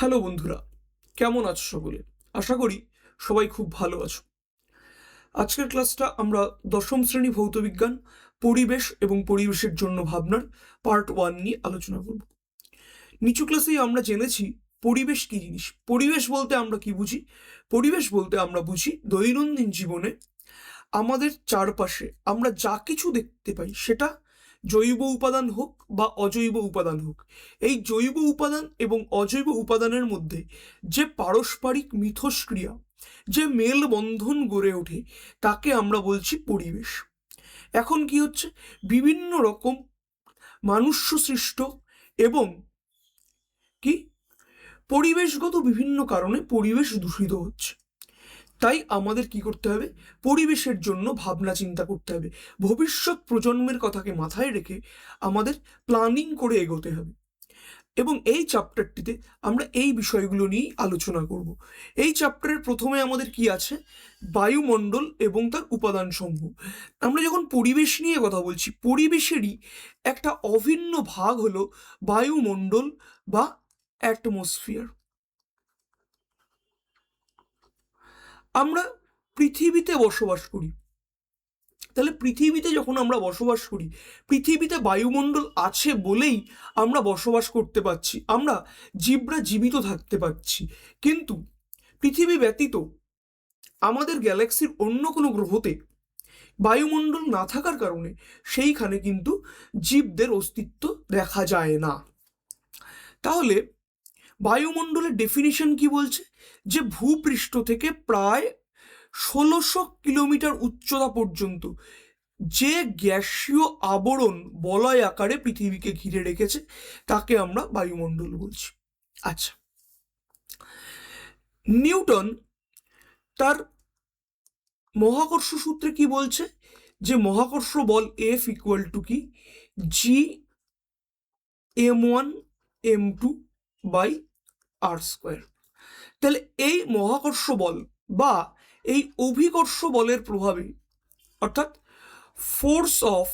Hello বন্ধুরা, কেমন আছো সকলে? আশা করি সবাই খুব ভালো আছো। আজকের ক্লাসটা আমরা দশম শ্রেণী ভৌতবিজ্ঞান, পরিবেশ এবং পরিবেশের জন্য ভাবনার পার্ট 1 নিয়ে আলোচনা করব। নিচু ক্লাসেই আমরা জেনেছি পরিবেশ কি জিনিস। পরিবেশ বলতে আমরা কি বুঝি? পরিবেশ বলতে আমরা বুঝি দৈনন্দিন জীবনে আমাদের চারপাশে আমরা যা কিছু দেখতে পাই সেটা জৈব উপাদান হোক বা অজৈব উপাদান হোক, এই জৈব উপাদান এবং অজৈব উপাদানের মধ্যে যে পারস্পরিক মিথস্ক্রিয়া, যে মেলবন্ধন গড়ে ওঠে, তাকে আমরা বলছি পরিবেশ। এখন কি হচ্ছে, বিভিন্ন রকম মানুষ্য সৃষ্ট এবং কি পরিবেশগত বিভিন্ন কারণে পরিবেশ দূষিত হচ্ছে। তাই আমাদের কি করতে হবে? পরিবেশের জন্য ভাবনা চিন্তা করতে হবে। ভবিষ্যৎ প্রজন্মের কথাকে মাথায় রেখে আমাদের প্ল্যানিং করে এগোতে হবে। এবং এই চ্যাপ্টারটিতে আমরা এই বিষয়গুলো নিয়েই আলোচনা করব। এই চ্যাপ্টারের প্রথমে আমাদের কি আছে? বায়ুমণ্ডল এবং তার উপাদান সমূহ। আমরা যখন পরিবেশ নিয়ে কথা বলছি, পরিবেশেরই একটা অভিন্ন ভাগ হলো বায়ুমণ্ডল বা অ্যাটমসফিয়ার। আমরা পৃথিবীতে বসবাস করি, তাহলে পৃথিবীতে যখন আমরা বসবাস করি, পৃথিবীতে বায়ুমণ্ডল আছে বলেই আমরা বসবাস করতে পারছি, আমরা জীবরা জীবিত থাকতে পারছি। কিন্তু পৃথিবী ব্যতীত আমাদের গ্যালাক্সির অন্য কোনো গ্রহতে বায়ুমণ্ডল না থাকার কারণে সেইখানে কিন্তু জীবদের অস্তিত্ব দেখা যায় না। তাহলে বায়ুমণ্ডলের ডেফিনিশন কি বলছে? যে ভূপৃষ্ঠ থেকে প্রায় 1600 কিলোমিটার উচ্চতা পর্যন্ত যে গ্যাসীয় আবরণ বলয় আকারে পৃথিবীকে ঘিরে রেখেছে তাকে আমরা বায়ুমণ্ডল বলছি। আচ্ছা, নিউটন তার মহাকর্ষ সূত্রে কি বলছে? যে মহাকর্ষ বল এফ ইকুয়াল টু কি জি m1 m2 by R square. তাহলে এই মহাকর্ষ বল বা এই অভিকর্ষ বলের প্রভাবে, অর্থাৎ ফোর্স অফ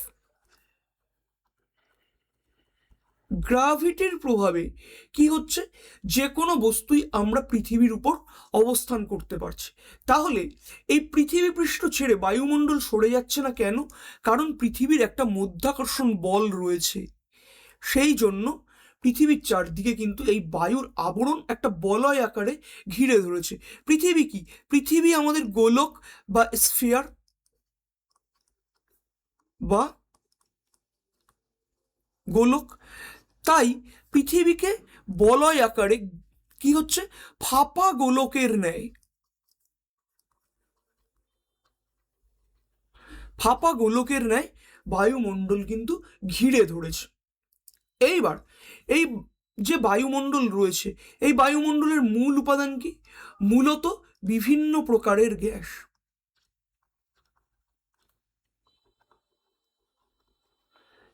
গ্রাভিটির প্রভাবে কি হচ্ছে? যে কোনো বস্তুই আমরা পৃথিবীর উপর অবস্থান করতে পারছি। তাহলে এই পৃথিবী পৃষ্ঠ ছেড়ে বায়ুমণ্ডল সরে যাচ্ছে না কেন? কারণ পৃথিবীর একটা মধ্যাকর্ষণ বল রয়েছে। সেই জন্য পৃথিবীর চারদিকে কিন্তু এই বায়ুর আবরণ একটা বলয় আকারে ঘিরে ধরেছে। পৃথিবী কি? পৃথিবী আমাদের গোলক বা স্ফিয়ার বা গোলক। তাই পৃথিবীকে বলয় আকারে কি হচ্ছে? ফাঁপা গোলকের ন্যায়, ফাঁপা গোলকের ন্যায় বায়ুমণ্ডল কিন্তু ঘিরে ধরেছে। এইবার এই যে বায়ুমণ্ডল রয়েছে, এই বায়ুমণ্ডলের মূল উপাদান কি? মূলত বিভিন্ন প্রকারের গ্যাস।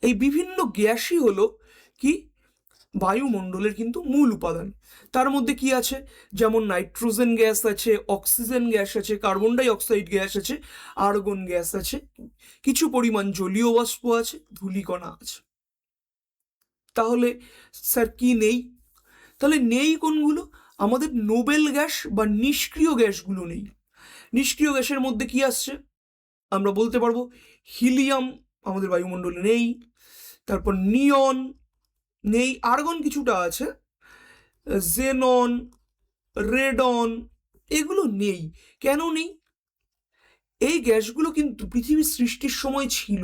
এই বিভিন্ন গ্যাসই হলো কি বায়ুমণ্ডলের কিন্তু মূল উপাদান। তার মধ্যে কি আছে? যেমন নাইট্রোজেন গ্যাস আছে, অক্সিজেন গ্যাস আছে, কার্বন ডাই অক্সাইড গ্যাস আছে, আর্গন গ্যাস আছে, কিছু পরিমাণ জলীয় বাষ্প আছে, ধূলিকণা আছে। তাহলে স্যার কি নেই? তাহলে নেই কোনগুলো? আমাদের নোবেল গ্যাস বা নিষ্ক্রিয় গ্যাসগুলো নেই। নিষ্ক্রিয় গ্যাসের মধ্যে কি আসছে? আমরা বলতে পারবো হিলিয়াম আমাদের বায়ুমণ্ডলে নেই, তারপর নিয়ন নেই, আর্গন কিছুটা আছে, জেনন, রেডন, এগুলো নেই। কেন নেই? এই গ্যাসগুলো কিন্তু পৃথিবীর সৃষ্টির সময় ছিল।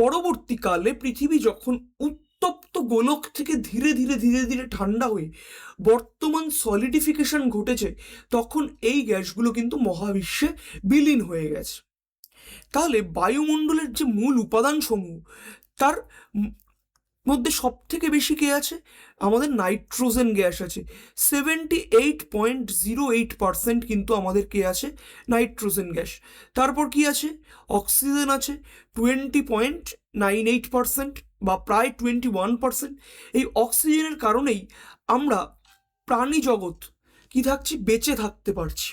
পরবর্তীকালে পৃথিবী যখন উত্তপ্ত গোলক থেকে ধীরে ধীরে ধীরে ধীরে ঠান্ডা হয়ে বর্তমান সলিডিফিকেশন ঘটেছে, তখন এই গ্যাসগুলো কিন্তু মহাবিশ্বে বিলীন হয়ে গেছে। তাহলে বায়ুমণ্ডলের যে মূল উপাদান সমূহ, তার মধ্যে সব থেকে বেশি কে আছে? আমাদের নাইট্রোজেন গ্যাস আছে। 78.08% কিন্তু আমাদের কে আছে? Nitrogen gas. তারপর কি আছে? অক্সিজেন আছে 20.98% বা প্রায় 21%। এই অক্সিজেনের কারণেই আমরা প্রাণী জগৎ কি থাকছি? বেঁচে থাকতে পারছি।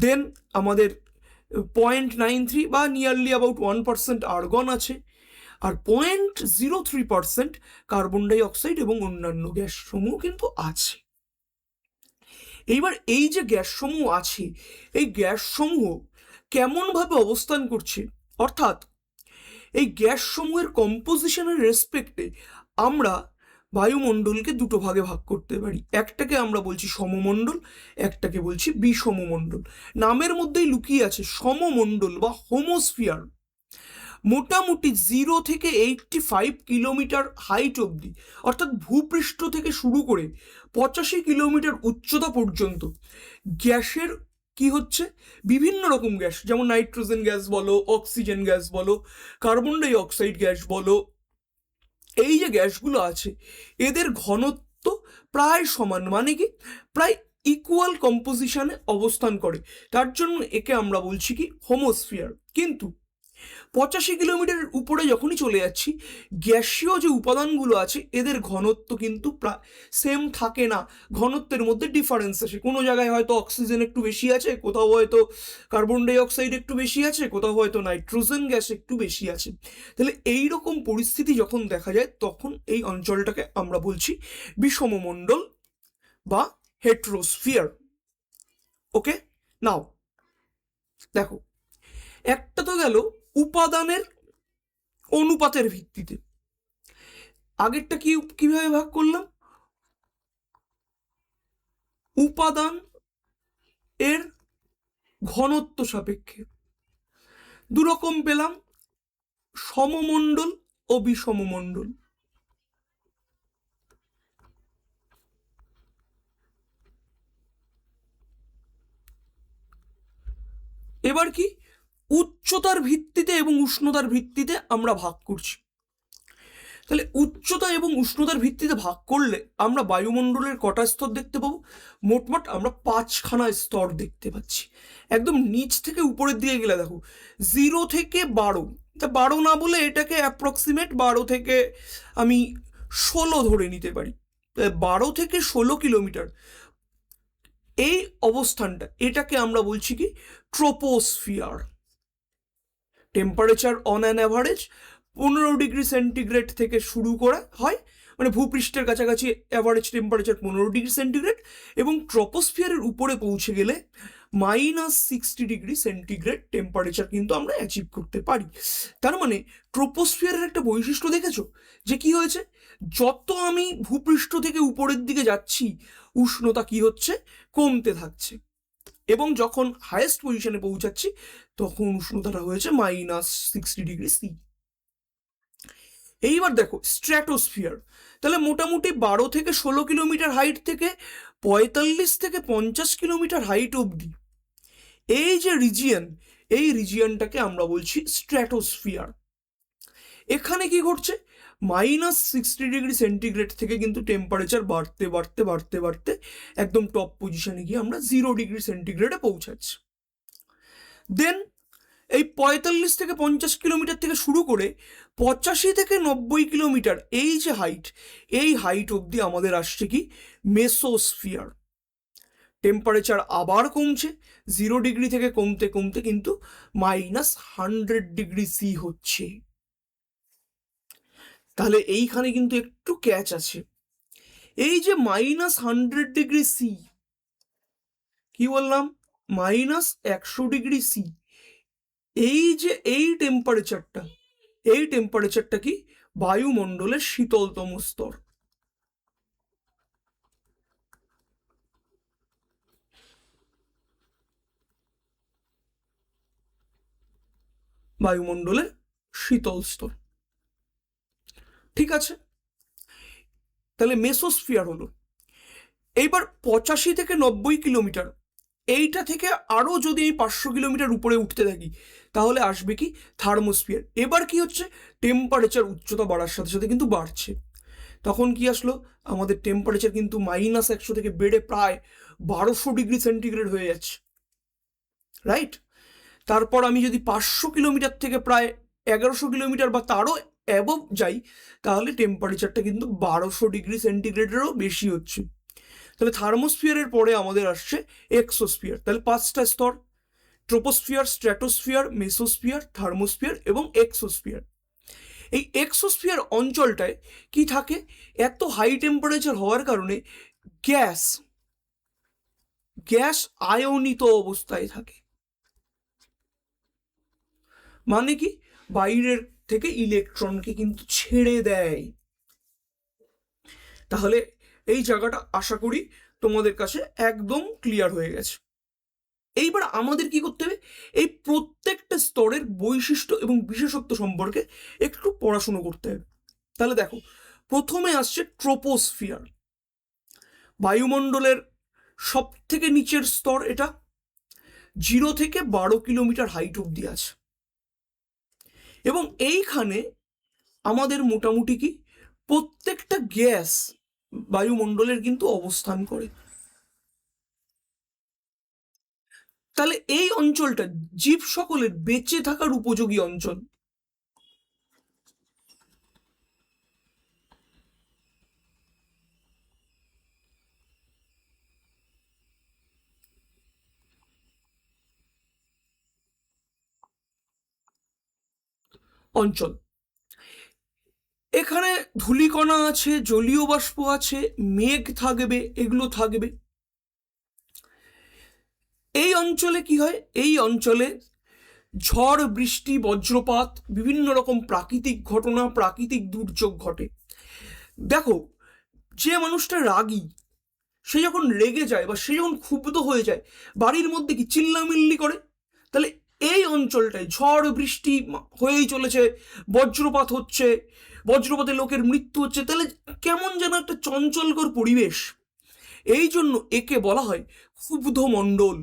দেন আমাদের 0.93 বা নিয়ারলি অ্যাবাউট 1% আর্গন আছে। আর 0.03% কার্বন ডাই অক্সাইড এবং অন্যান্য গ্যাস সমূহ কিন্তু আছে। এইবার এই যে গ্যাস সমূহ আছে, এই গ্যাস সমূহ কেমনভাবে অবস্থান করছে, অর্থাৎ এই গ্যাস সমূহের কম্পোজিশনের রেসপেক্টে আমরা বায়ুমণ্ডলকে দুটো ভাগে ভাগ করতে পারি। একটাকে আমরা বলছি সমমণ্ডল, একটাকে বলছি বিষমমণ্ডল। নামের মধ্যেই লুকিয়ে আছে সমমণ্ডল বা হোমোস্ফিয়ার। মোটামুটি 0 থেকে 85 কিলোমিটার হাইট অবধি, অর্থাৎ ভূপৃষ্ঠ থেকে শুরু করে 85 কিলোমিটার উচ্চতা পর্যন্ত গ্যাসের কি হচ্ছে, বিভিন্ন রকম গ্যাস, যেমন নাইট্রোজেন গ্যাস বলো, অক্সিজেন গ্যাস বলো, কার্বন ডাই অক্সাইড গ্যাস বলো, এই যে গ্যাসগুলো আছে এদের ঘনত্ব প্রায় সমান, মানে কি প্রায় ইকুয়াল কম্পোজিশনে অবস্থান করে। তার জন্য একে আমরা বলছি কি হোমোস্ফিয়ার। কিন্তু 85 কিলোমিটারের উপরে যখনই চলে যাচ্ছি, গ্যাসীয় যে উপাদানগুলো আছে এদের ঘনত্ব কিন্তু প্রায় সেম থাকে না, ঘনত্বের মধ্যে ডিফারেন্স আসে। কোনো জায়গায় হয়তো অক্সিজেন একটু বেশি আছে, কোথাও হয়তো কার্বন ডাই অক্সাইড একটু বেশি আছে, কোথাও হয়তো নাইট্রোজেন গ্যাস একটু বেশি আছে। তাহলে এই রকম পরিস্থিতি যখন দেখা যায় তখন এই অঞ্চলটাকে আমরা বলছি বিষমমণ্ডল বা হেট্রোস্ফিয়ার। ওকে, নাও দেখো, একটা তো গেল উপাদানের অনুপাতের ভিত্তিতে। আগেরটা কিভাবে ভাগ করলাম, উপাদান এর ঘনত্ব সাপেক্ষে। দুরকম পেলাম, সমমণ্ডল ও বিষমমণ্ডল। এবার কি উচ্চতার ভিত্তিতে এবং উষ্ণতার ভিত্তিতে আমরা ভাগ করছি। তাহলে উচ্চতা এবং উষ্ণতার ভিত্তিতে ভাগ করলে আমরা বায়ুমণ্ডলের কটা স্তর দেখতে পাবো? মোটমাট আমরা 5খানা স্তর দেখতে পাচ্ছি। একদম নিচ থেকে উপরের দিকে গেলে দেখো 0 থেকে 12, তা 12 না বলে এটাকে অ্যাপ্রক্সিমেট 12 থেকে আমি 16 ধরে নিতে পারি। 12 থেকে 16 কিলোমিটার এই অবস্থানটা, এটাকে আমরা বলছি কি troposphere. Temperature on an average 15 degree centigrade থেকে শুরু করা হয়, মানে ভূপৃষ্ঠের কাছাকাছি অ্যাভারেজ টেম্পারেচার 15 ডিগ্রি সেন্টিগ্রেড, এবং ট্রপোস্ফিয়ারের উপরে পৌঁছে গেলে -60 ডিগ্রি সেন্টিগ্রেড টেম্পারেচার কিন্তু আমরা অ্যাচিভ করতে পারি। তার মানে ট্রপোস্ফিয়ারের একটা বৈশিষ্ট্য দেখেছো যে কি হয়েছে, যত আমি ভূপৃষ্ঠ থেকে উপরের দিকে যাচ্ছি উষ্ণতা কি হচ্ছে, কমতে থাকছে, এবং যখন হায়েস্ট পজিশনে পৌঁছাচ্ছি তখন উষ্ণতাটা হয়েছে -60 ডিগ্রি সি। এইবার দেখো স্ট্র্যাটোস্ফিয়ার, তাহলে মোটামুটি 12 থেকে 16 কিলোমিটার হাইট থেকে 45 থেকে 50 কিলোমিটার হাইট অবধি এই যে রিজিয়ন, এই রিজিয়নটাকে আমরা বলছি স্ট্র্যাটোস্ফিয়ার। এখানে কি ঘটছে, -60 ডিগ্রি সেন্টিগ্রেড থেকে কিন্তু টেম্পারেচার বাড়তে বাড়তে বাড়তে বাড়তে একদম টপ পজিশনে গিয়ে আমরা 0 ডিগ্রি সেন্টিগ্রেডে পৌঁছাচ্ছি। দেন এই 45 থেকে 50 কিলোমিটার থেকে শুরু করে 85 থেকে 90 কিলোমিটার এই যে হাইট, এই হাইট অবধি আমাদের আসছে কি মেসোস্ফিয়ার। টেম্পারেচার আবার কমছে, 0 ডিগ্রি থেকে কমতে কমতে কিন্তু -100 ডিগ্রি সি হচ্ছে। তাহলে এইখানে কিন্তু একটু ক্যাচ আছে, এই যে -100 ডিগ্রি সি, কি বললাম, -100 ডিগ্রি সি, এই যে এই টেম্পারেচারটা কি বায়ুমণ্ডলের শীতলতম স্তর। বায়ুমণ্ডলের শীতল স্তর, ঠিক আছে। তাহলে মেসোস্ফিয়ার হলো। এইবার 85 থেকে 90 কিলোমিটার, এইটা থেকে আরো যদি এই 500 কিলোমিটার উপরে উঠতে থাকি তাহলে আসবে কি থার্মোস্ফিয়ার। এবার কি হচ্ছে, টেম্পারেচার উচ্চতা বাড়ার সাথে সাথে কিন্তু বাড়ছে, তখন কি আসলো, আমাদের টেম্পারেচার কিন্তু -100 থেকে বেড়ে প্রায় 1200 ডিগ্রি সেন্টিগ্রেড হয়ে যাচ্ছে, রাইট। তারপর আমি যদি 500 কিলোমিটার থেকে প্রায় 1100 কিলোমিটার বা তারও অ্যাবভ যাই, তাহলে টেম্পারেচারটা কিন্তু 1200 ডিগ্রি সেন্টিগ্রেডেরও বেশি হচ্ছে। তাহলে থার্মোস্ফিয়ারের পরে আমাদের আসছে এক্সোস্ফিয়ার। তাহলে 5টা স্তর, ট্রোপোস্ফিয়ার, স্ট্র্যাটোস্ফিয়ার, মেসোস্ফিয়ার, থার্মোস্ফিয়ার এবং এক্সোস্ফিয়ার। এই এক্সোস্ফিয়ার অঞ্চলটায় কি থাকে, এত হাই টেম্পারেচার হওয়ার কারণে গ্যাস আয়নিত অবস্থায় থাকে। মানে কি, বাইরের থেকে ইলেকট্রনকে কিন্তু ছেড়ে দেয়। তাহলে এই জায়গাটা আশা করি তোমাদের কাছে একদম ক্লিয়ার হয়ে গেছে। এইবার আমাদের কি করতে হবে, এই প্রত্যেকটা স্তরের বৈশিষ্ট্য এবং বিশেষত্ব সম্পর্কে একটু পড়াশুনো করতে হবে। তাহলে দেখো, প্রথমে আসছে ট্রোপোস্ফিয়ার, বায়ুমণ্ডলের সব থেকে নিচের স্তর। এটা 0 থেকে 12 কিলোমিটার হাইট অব্দি আছে, এবং এইখানে আমাদের মোটামুটি কি প্রত্যেকটা গ্যাস বায়ুমণ্ডলের কিন্তু অবস্থান করে। তাহলে এই অঞ্চলটা জীব সকলের বেঁচে থাকার উপযোগী অঞ্চল। অঞ্চল এখানে ধূলিকণা আছে, জলীয় বাষ্প আছে, মেঘ থাকবে, এগুলো থাকবে। এই অঞ্চলে কি হয়, এই অঞ্চলে ঝড়, বৃষ্টি, বজ্রপাত, বিভিন্ন রকম প্রাকৃতিক ঘটনা, প্রাকৃতিক দুর্যোগ ঘটে। দেখো, যে মানুষটা রাগী, সে যখন রেগে যায় বা সে যখন ক্ষুব্ধ হয়ে যায়, বাড়ির মধ্যে কি চিল্লামিল্লি করে। তাহলে এই অঞ্চলটায় ঝড় বৃষ্টি হয়েই চলেছে, বজ্রপাত হচ্ছে, বজ্রপাতে লোকের মৃত্যু হচ্ছে, তাহলে কেমন যেন একটা চঞ্চলকর পরিবেশ। এই জন্য একে বলা হয় ক্ষুব্ধ মণ্ডল।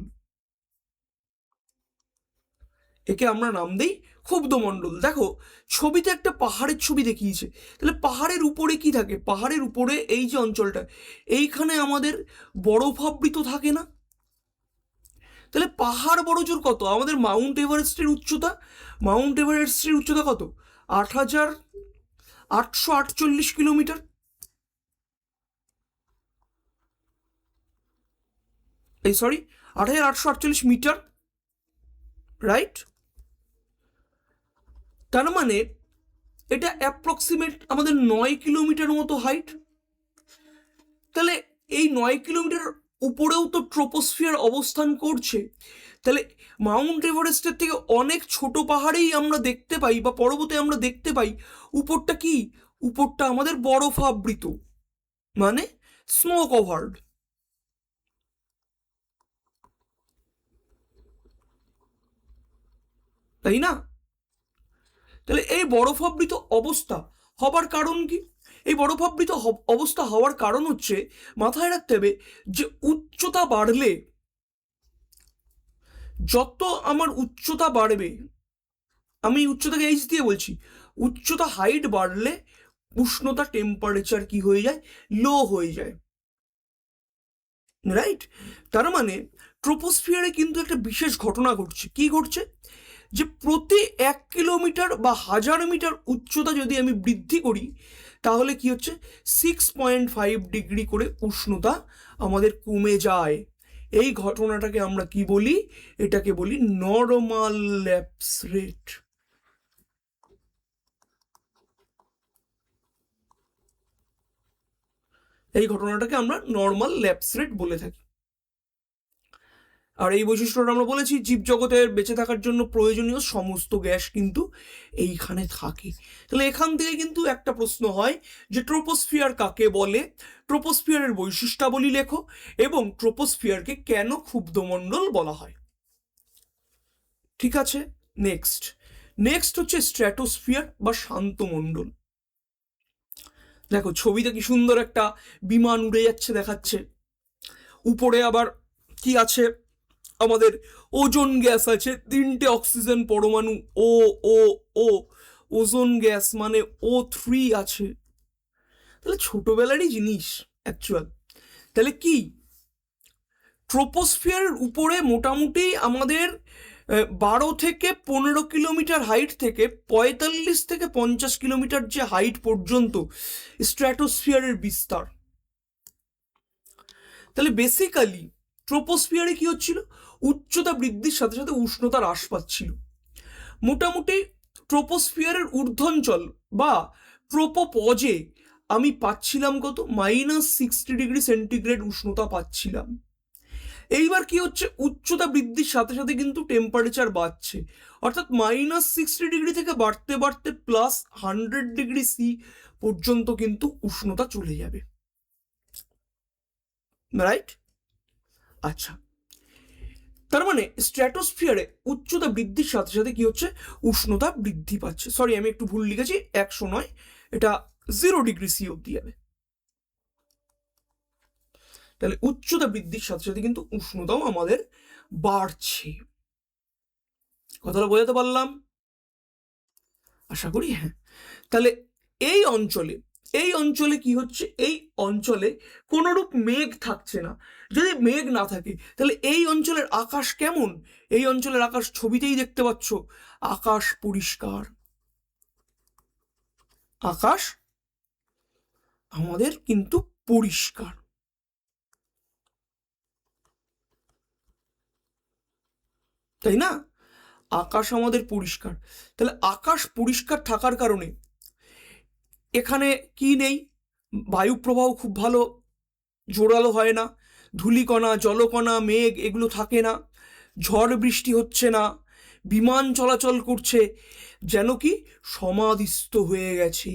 একে আমরা নাম দেই ক্ষুব্ধ মণ্ডল। দেখো, ছবিতে একটা পাহাড়ের ছবি দেখিয়েছে, তাহলে পাহাড়ের উপরে কি থাকে, পাহাড়ের উপরে এই যে অঞ্চলটা, এইখানে আমাদের বরফাবৃত থাকে না। তাহলে পাহাড় বড় জোর কত, আমাদের মাউন্ট এভারেস্টের উচ্চতা কত, 8,848 কিলোমিটার। এই সরি 8,848 মিটার, রাইট। তার মানে এটা অ্যাপ্রক্সিমেট আমাদের 9 কিলোমিটার মতো হাইট। তাহলে এই 9 কিলোমিটার উপরেও তো ট্রোপোস্ফিয়ার অবস্থান করছে। তাহলে মাউন্ট এভারেস্টের থেকে অনেক ছোট পাহাড়েই আমরা দেখতে পাই, বা পর্বতে আমরা দেখতে পাই উপরটা কি, উপরটা আমাদের বরফাবৃত, মানে স্নো কভার্ড, তাই না? তাহলে এই বরফাবৃত অবস্থা হবার কারণ কি, এই বরফাবৃত অবস্থা হওয়ার কারণ হচ্ছে, মাথায় রাখতে হবে যে উচ্চতা বাড়লে, যত আমার উচ্চতা বাড়বে, আমি উচ্চতাকে এইচ দিয়ে বলছি, উচ্চতা হাইট বাড়লে উষ্ণতা টেম্পারেচার কি হয়ে যায়, লো হয়ে যায়, রাইট। তার মানে ট্রোপোস্ফিয়ারে কিন্তু একটা বিশেষ ঘটনা ঘটছে। কি ঘটছে, যে প্রতি 1 কিলোমিটার বা 1000 মিটার উচ্চতা যদি আমি বৃদ্ধি করি, তাহলে কি হচ্ছে, 6.5 ডিগ্রি করে উষ্ণতা আমাদের কমে যায়। এই ঘটনাটাকে আমরা কি বলি, এটাকে বলি নরমাল ল্যাপস রেট। এই ঘটনাটাকে আমরা নর্মাল ল্যাপস রেট বলে থাকি। আর এই বৈশিষ্ট্যটা আমরা বলেছি, জীবজগতের বেঁচে থাকার জন্য প্রয়োজনীয় সমস্ত গ্যাস কিন্তু এইখানে থাকে। তাহলে এখান থেকে কিন্তু একটা প্রশ্ন হয় যে ট্রোপোস্ফিয়ার কাকে বলে, ট্রোপোস্ফিয়ারের বৈশিষ্ট্যাবলী লেখো, এবং ট্রোপোস্ফিয়ারকে কেন ক্ষুব্ধমণ্ডল বলা হয়। ঠিক আছে, নেক্সট হচ্ছে স্ট্র্যাটোস্ফিয়ার বা শান্ত মণ্ডল। দেখো, ছবিতে কি সুন্দর একটা বিমান উড়ে যাচ্ছে দেখাচ্ছে, উপরে আবার কি আছে, আমাদের ওজোন গ্যাস আছে, 3টে অক্সিজেন পরমাণু, ও ও ও ওজোন গ্যাস মানে O3 আছে। তাহলে ছোটবেলারই জিনিস অ্যাকচুয়াল। তাহলে কি, ট্রোপোস্ফিয়ারের উপরে মোটামুটি আমাদের 12 থেকে 15 কিলোমিটার হাইট থেকে 45 থেকে 50 কিলোমিটার যে হাইট পর্যন্ত স্ট্র্যাটোস্ফিয়ারের বিস্তার। তাহলে বেসিক্যালি ট্রোপোস্ফিয়ারে কি হচ্ছিল, উচ্চতা বৃদ্ধির সাথে সাথে উষ্ণতা হ্রাস পাচ্ছিল। মোটামুটি ট্রোপোস্ফিয়ারের ঊর্ধ্বঞ্চল বা ট্রোপোপজে আমি পাচ্ছিলাম কত -60 ডিগ্রি সেন্টিগ্রেড উষ্ণতা পাচ্ছিলাম। এইবার কি হচ্ছে, উচ্চতা বৃদ্ধির সাথে সাথে কিন্তু টেম্পারেচার বাড়ছে, অর্থাৎ -60 ডিগ্রি থেকে বাড়তে বাড়তে +100 ডিগ্রি সি পর্যন্ত কিন্তু উষ্ণতা চলে যাবে, রাইট? আচ্ছা, তার মানে স্ট্র্যাটোস্ফিয়ারে উচ্চতা বৃদ্ধির সাথে সাথে কি হচ্ছে, উষ্ণতা বৃদ্ধি পাচ্ছে। সরি, আমি একটু ভুল লিখেছি, 100 নয়, এটা 0 ডিগ্রি সি অব্দি যাবে। তাহলে উচ্চতা বৃদ্ধির সাথে সাথে কিন্তু উষ্ণতাও আমাদের বাড়ছে। কথাটা বোঝাতে পারলাম? আশা করি হ্যাঁ। তাহলে এই অঞ্চলে কি হচ্ছে, এই অঞ্চলে কোনোরূপ মেঘ থাকছে না। যদি মেঘ না থাকে তাহলে এই অঞ্চলের আকাশ কেমন? এই অঞ্চলের আকাশ ছবিতেই দেখতে পাচ্ছ, আকাশ পরিষ্কার, আকাশ আমাদের কিন্তু পরিষ্কার, তাই না? আকাশ আমাদের পরিষ্কার। তাহলে আকাশ পরিষ্কার থাকার কারণে এখানে কি নেই, বায়ু প্রবাহ খুব ভালো জোরালো হয় না, ধূলিকণা, জলকণা, মেঘ এগুলো থাকে না, ঝড় বৃষ্টি হচ্ছে না, বিমান চলাচল করছে, যেন কি সমাধিস্থ হয়ে গেছে,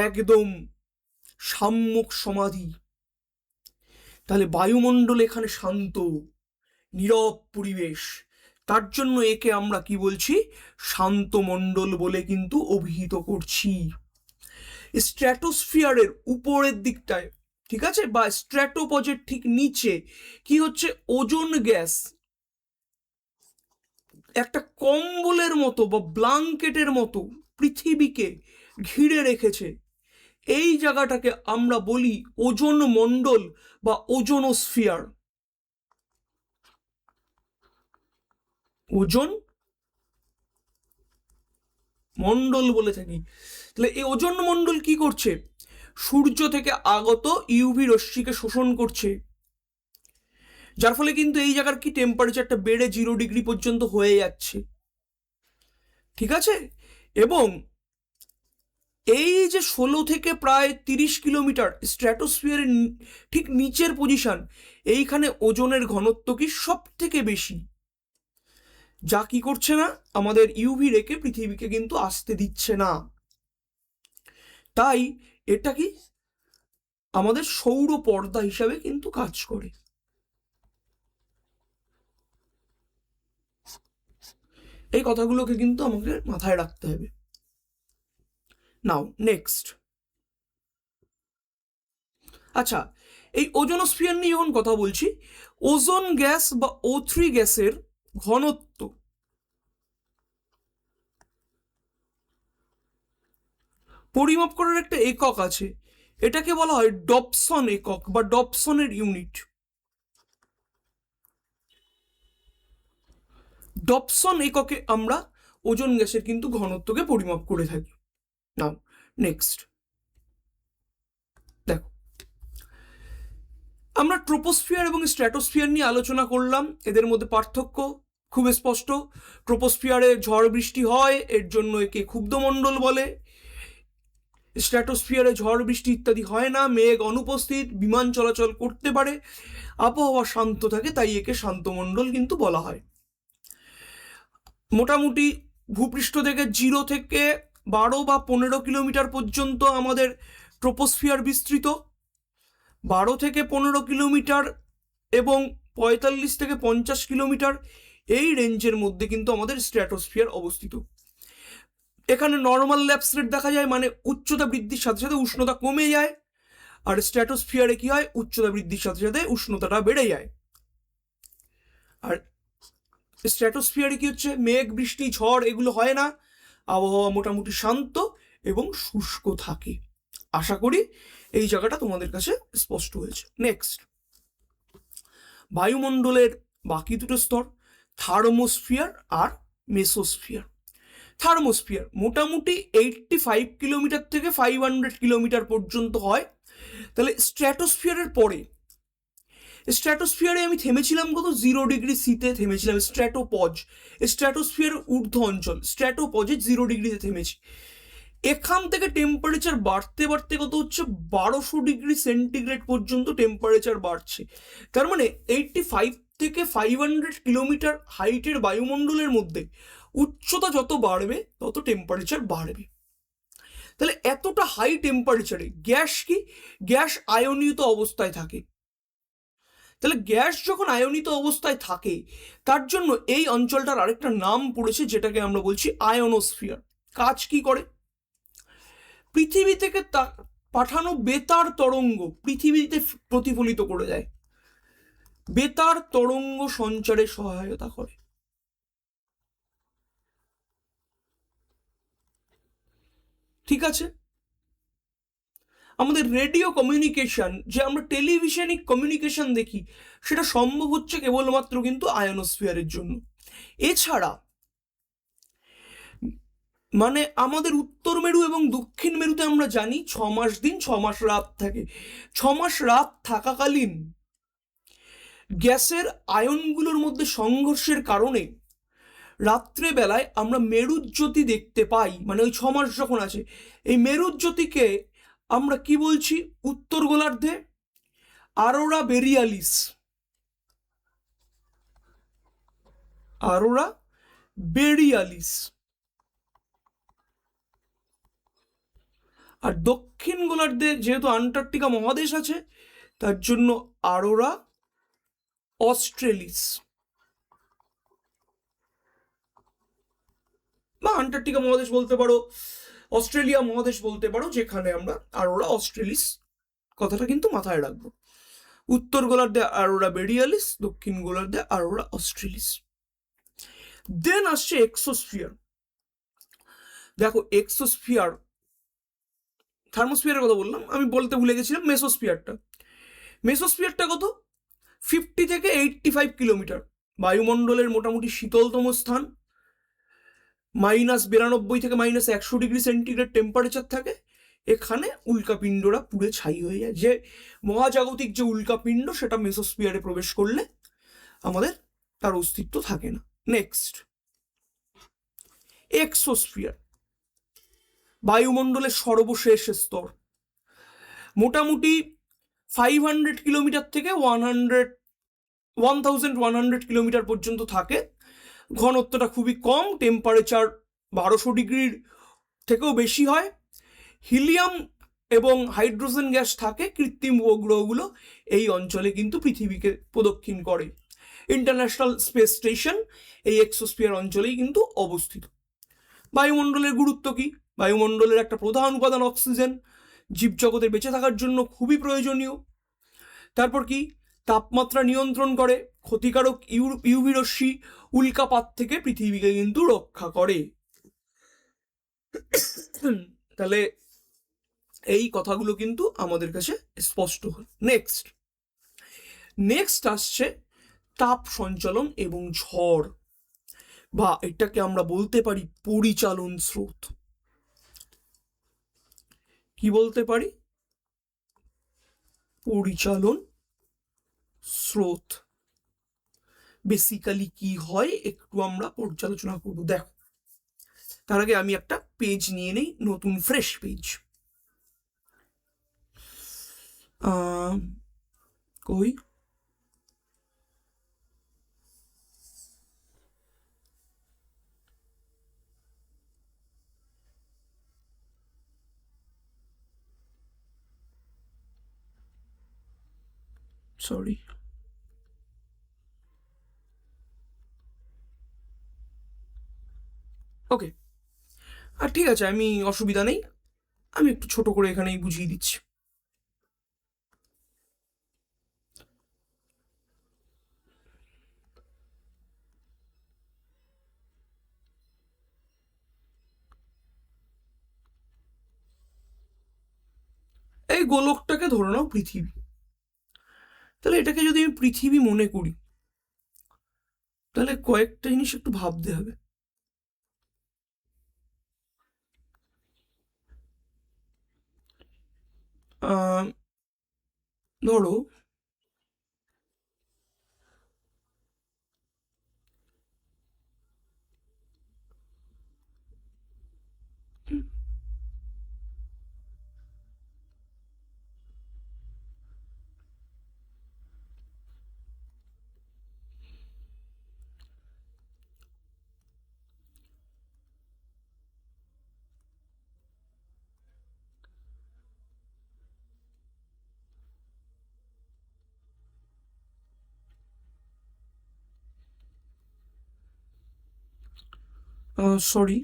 একদম সাম্যক সমাধি। তাহলে বায়ুমণ্ডল এখানে শান্ত, নীরব পরিবেশ, তার জন্য একে আমরা কি বলছি, শান্ত মণ্ডল বলে কিন্তু অভিহিত করছি। স্ট্র্যাটোস্ফিয়ারের উপরের দিকটায়, ঠিক আছে, বা স্ট্র্যাটোপজের ঠিক নিচে কি হচ্ছে, ওজোন গ্যাস একটা কম্বলের মতো বা ব্ল্যাঙ্কেটের মতো পৃথিবীকে ঘিরে রেখেছে। এই জায়গাটাকে আমরা বলি ওজোন মণ্ডল বা ওজোনোস্ফিয়ার, ওজোন মণ্ডল বলে থাকি। তাহলে এই ওজোন মণ্ডল কি করছে, সূর্য থেকে আগত ইউভি রশ্মিকে শোষণ করছে, যার ফলে কিন্তু এই জায়গার কি টেম্পারেচারটা বেড়ে 0 ডিগ্রি পর্যন্ত হয়ে যাচ্ছে, ঠিক আছে? এবং এই যে 16 থেকে প্রায় 30 কিলোমিটার স্ট্র্যাটোস্ফিয়ারের ঠিক নিচের পজিশন, এইখানে ওজনের ঘনত্ব কি সব থেকে বেশি, যা কি করছে না, আমাদের ইউভি রেকে পৃথিবীকে কিন্তু আসতে দিচ্ছে না। তাই এটা কি আমাদের সৌর পর্দা হিসাবে কিন্তু কাজ করে। এই কথাগুলোকে কিন্তু আমাকে মাথায় রাখতে হবে। নাও নেক্সট, আচ্ছা, এই ওজোনোস্ফিয়ার নিয়ে যখন কথা বলছি, ওজোন গ্যাস বা O3 গ্যাসের ঘনত্ব পরিমাপ করার একটা একক আছে, এটাকে বলা হয় ডবসন একক বা ডবসনের ইউনিট। ডবসন এককে আমরা ওজোন গ্যাসের কিন্তু ঘনত্বকে পরিমাপ করে থাকি। নাও নেক্সট দেখো, আমরা ট্রোপোস্ফিয়ার এবং স্ট্র্যাটোস্ফিয়ার নিয়ে আলোচনা করলাম। এদের মধ্যে পার্থক্য খুব স্পষ্ট। ট্রোপোস্ফিয়ারে ঝড় বৃষ্টি হয়, এর জন্য একে ক্ষুব্ধমণ্ডল বলে। স্ট্র্যাটোস্ফিয়ারে ঝড় বৃষ্টি ইত্যাদি হয় না, মেঘ অনুপস্থিত, বিমান চলাচল করতে পারে, আবহাওয়া শান্ত থাকে, তাই একে শান্তমণ্ডল কিন্তু বলা হয়। মোটামুটি ভূপৃষ্ঠ থেকে 0 থেকে 12 বা 15 কিলোমিটার পর্যন্ত আমাদের ট্রোপোস্ফিয়ার বিস্তৃত। 12 থেকে 15 কিলোমিটার এবং 45 থেকে 50 কিলোমিটার এই রেঞ্জের মধ্যে কিন্তু আমাদের স্ট্র্যাটোস্ফিয়ার অবস্থিত। এখানে নর্মাল ল্যাপস রেট দেখা যায়, মানে উচ্চতা বৃদ্ধির সাথে সাথে উষ্ণতা কমে যায়, আর স্ট্র্যাটোস্ফিয়ারে কি হয়, উচ্চতা বৃদ্ধির সাথে সাথে উষ্ণতাটা বেড়ে যায়। আর স্ট্র্যাটোস্ফিয়ারে কি হচ্ছে, মেঘ বৃষ্টি ঝড় এগুলো হয় না, আবহাওয়া মোটামুটি শান্ত এবং শুষ্ক থাকে। আশা করি এই জায়গাটা তোমাদের কাছে স্পষ্ট হয়েছে। নেক্সট, বায়ুমণ্ডলের বাকি দুটো স্তর, থার্মোস্ফিয়ার আর মেসোস্ফিয়ার। থার্মোস্ফিয়ার মোটামুটি 85 কিলোমিটার থেকে 500 কিলোমিটার পর্যন্ত হয়। তাহলে স্ট্র্যাটোস্ফিয়ারের পরে, স্ট্র্যাটোস্ফিয়ারে আমি থেমেছিলাম কত, 0 ডিগ্রি সিতে থেমেছিলাম, স্ট্র্যাটোপজ, স্ট্র্যাটোস্ফিয়ার ঊর্ধ্ব অঞ্চল, স্ট্র্যাটোপজে 0 ডিগ্রিতে থেমেছি। এখান থেকে টেম্পারেচার বাড়তে বাড়তে কত হচ্ছে, 1200 ডিগ্রি সেন্টিগ্রেড পর্যন্ত টেম্পারেচার বাড়ছে। তার মানে 85 থেকে 500 কিলোমিটার হাইটের বায়ুমণ্ডলের মধ্যে উচ্চতা যত বাড়বে তত টেম্পারেচার বাড়বে। তাহলে এতটা হাই টেম্পারেচারে গ্যাস কি, গ্যাস আয়নিত অবস্থায় থাকে। তাহলে গ্যাস যখন আয়নিত অবস্থায় থাকে তার জন্য এই অঞ্চলটার আরেকটা নাম পড়েছে, যেটাকে আমরা বলছি আয়নোস্ফিয়ার। কাজ কি করে, পৃথিবী থেকে পাঠানো বেতার তরঙ্গ পৃথিবীতে প্রতিফলিত করে দেয়, বেতার তরঙ্গ সঞ্চারে সহায়তা করে। ঠিক আছে, আমাদের রেডিও কমিউনিকেশন, যে আমরা টেলিভিশনিক কমিউনিকেশন দেখি, সেটা সম্ভব হচ্ছে কেবলমাত্র কিন্তু আয়নোস্ফিয়ারের জন্য। এছাড়া মানে আমাদের উত্তর মেরু এবং দক্ষিণ মেরুতে আমরা জানি 6 মাস দিন 6 মাস রাত থাকে। 6 মাস রাত থাকাকালীন গ্যাসের আয়নগুলোর মধ্যে সংঘর্ষের কারণে রাত্রেবেলায় আমরা মেরুজ্যোতি দেখতে পাই। মানে ওই 6 মাস যখন আছে, এই মেরুজ্যোতিকে আমরা কি বলছি উত্তর গোলার্ধে, আরোরা বেরিয়ালিস, আরোরা বেরিয়ালিস। আর দক্ষিণ গোলার্ধে যেহেতু আন্টার্কটিকা মহাদেশ আছে, তার জন্য আরোরা অস্ট্রেলিস, বা আন্টার্কটিকা মহাদেশ বলতে পারো, অস্ট্রেলিয়া মহাদেশ বলতে পারো, যেখানে আমরা আরোরা অস্ট্রেলিস কথাটা কিন্তু মাথায় রাখবো। উত্তর গোলার্ধে আরোরা বেরিয়ালিস, দক্ষিণ গোলার্ধে আরোরা অস্ট্রেলিস। দেন আসছে এক্সোস্ফিয়ার। দেখো এক্সোস্ফিয়ার, থার্মোস্ফিয়ারের কথা বললাম, আমি বলতে ভুলে গেছিলাম মেসোস্ফিয়ারটা। মেসোস্ফিয়ারটা কত, 50 থেকে 85 কিলোমিটার, বায়ুমণ্ডলের মোটামুটি শীতলতম স্থান, -92 থেকে -100 ডিগ্রি সেন্টিগ্রেড টেম্পারেচার থাকে। এখানে উল্কাপিণ্ডরা পুড়ে ছাই হয়ে যায়। যে মহাজাগতিক যে উল্কাপিণ্ড, সেটা মেসোস্ফিয়ারে প্রবেশ করলে আমাদের তার অস্তিত্ব থাকে না। নেক্সট এক্সোস্ফিয়ার, বায়ুমণ্ডলের সর্বশেষ স্তর, মোটামুটি 500 কিলোমিটার থেকে 1100 কিলোমিটার পর্যন্ত থাকে। ঘনত্বটা খুবই কম, টেম্পারেচার 1200 ডিগ্রির থেকেও বেশি হয়। হিলিয়াম এবং হাইড্রোজেন গ্যাস থাকে। কৃত্রিম উপগ্রহগুলো এই অঞ্চলে কিন্তু পৃথিবীকে প্রদক্ষিণ করে। ইন্টারন্যাশনাল স্পেস স্টেশন এই এক্সোস্ফিয়ার অঞ্চলেই কিন্তু অবস্থিত। বায়ুমণ্ডলের গুরুত্ব কি, বায়ুমণ্ডলের একটা প্রধান উপাদান অক্সিজেন, জীবজগতের বেঁচে থাকার জন্য খুবই প্রয়োজনীয়। তারপর কি, তাপমাত্রা নিয়ন্ত্রণ করে, ক্ষতিকারক ইউভি রশ্মি উল্কাপাত থেকে পৃথিবীকে কিন্তু রক্ষা করে। তাহলে এই কথাগুলো কিন্তু আমাদের কাছে স্পষ্ট হয়। নেক্সট আসছে তাপ সঞ্চালন এবং ঝড়, বা এটাকে আমরা বলতে পারি পরিচালন স্রোত। কি বলতে পারি, পরিচালন স্রোত। বেসিক্যালি কি হয় একটু আমরা পর্যালোচনা করবো। দেখো তার আগে আমি একটা পেজ নিয়ে নেই, নতুন ফ্রেশ পেজ। কই, সরি, ওকে, আর ঠিক আছে, আমি অসুবিধা নেই, আমি একটু ছোট করে এখানেই বুঝিয়ে দিচ্ছি। এই গোলকটাকে ধরে নাও পৃথিবী। তাহলে এটাকে যদি আমি পৃথিবী মনে করি, তাহলে কয়েকটা জিনিস একটু ভাবতে হবে। ধরো সরি,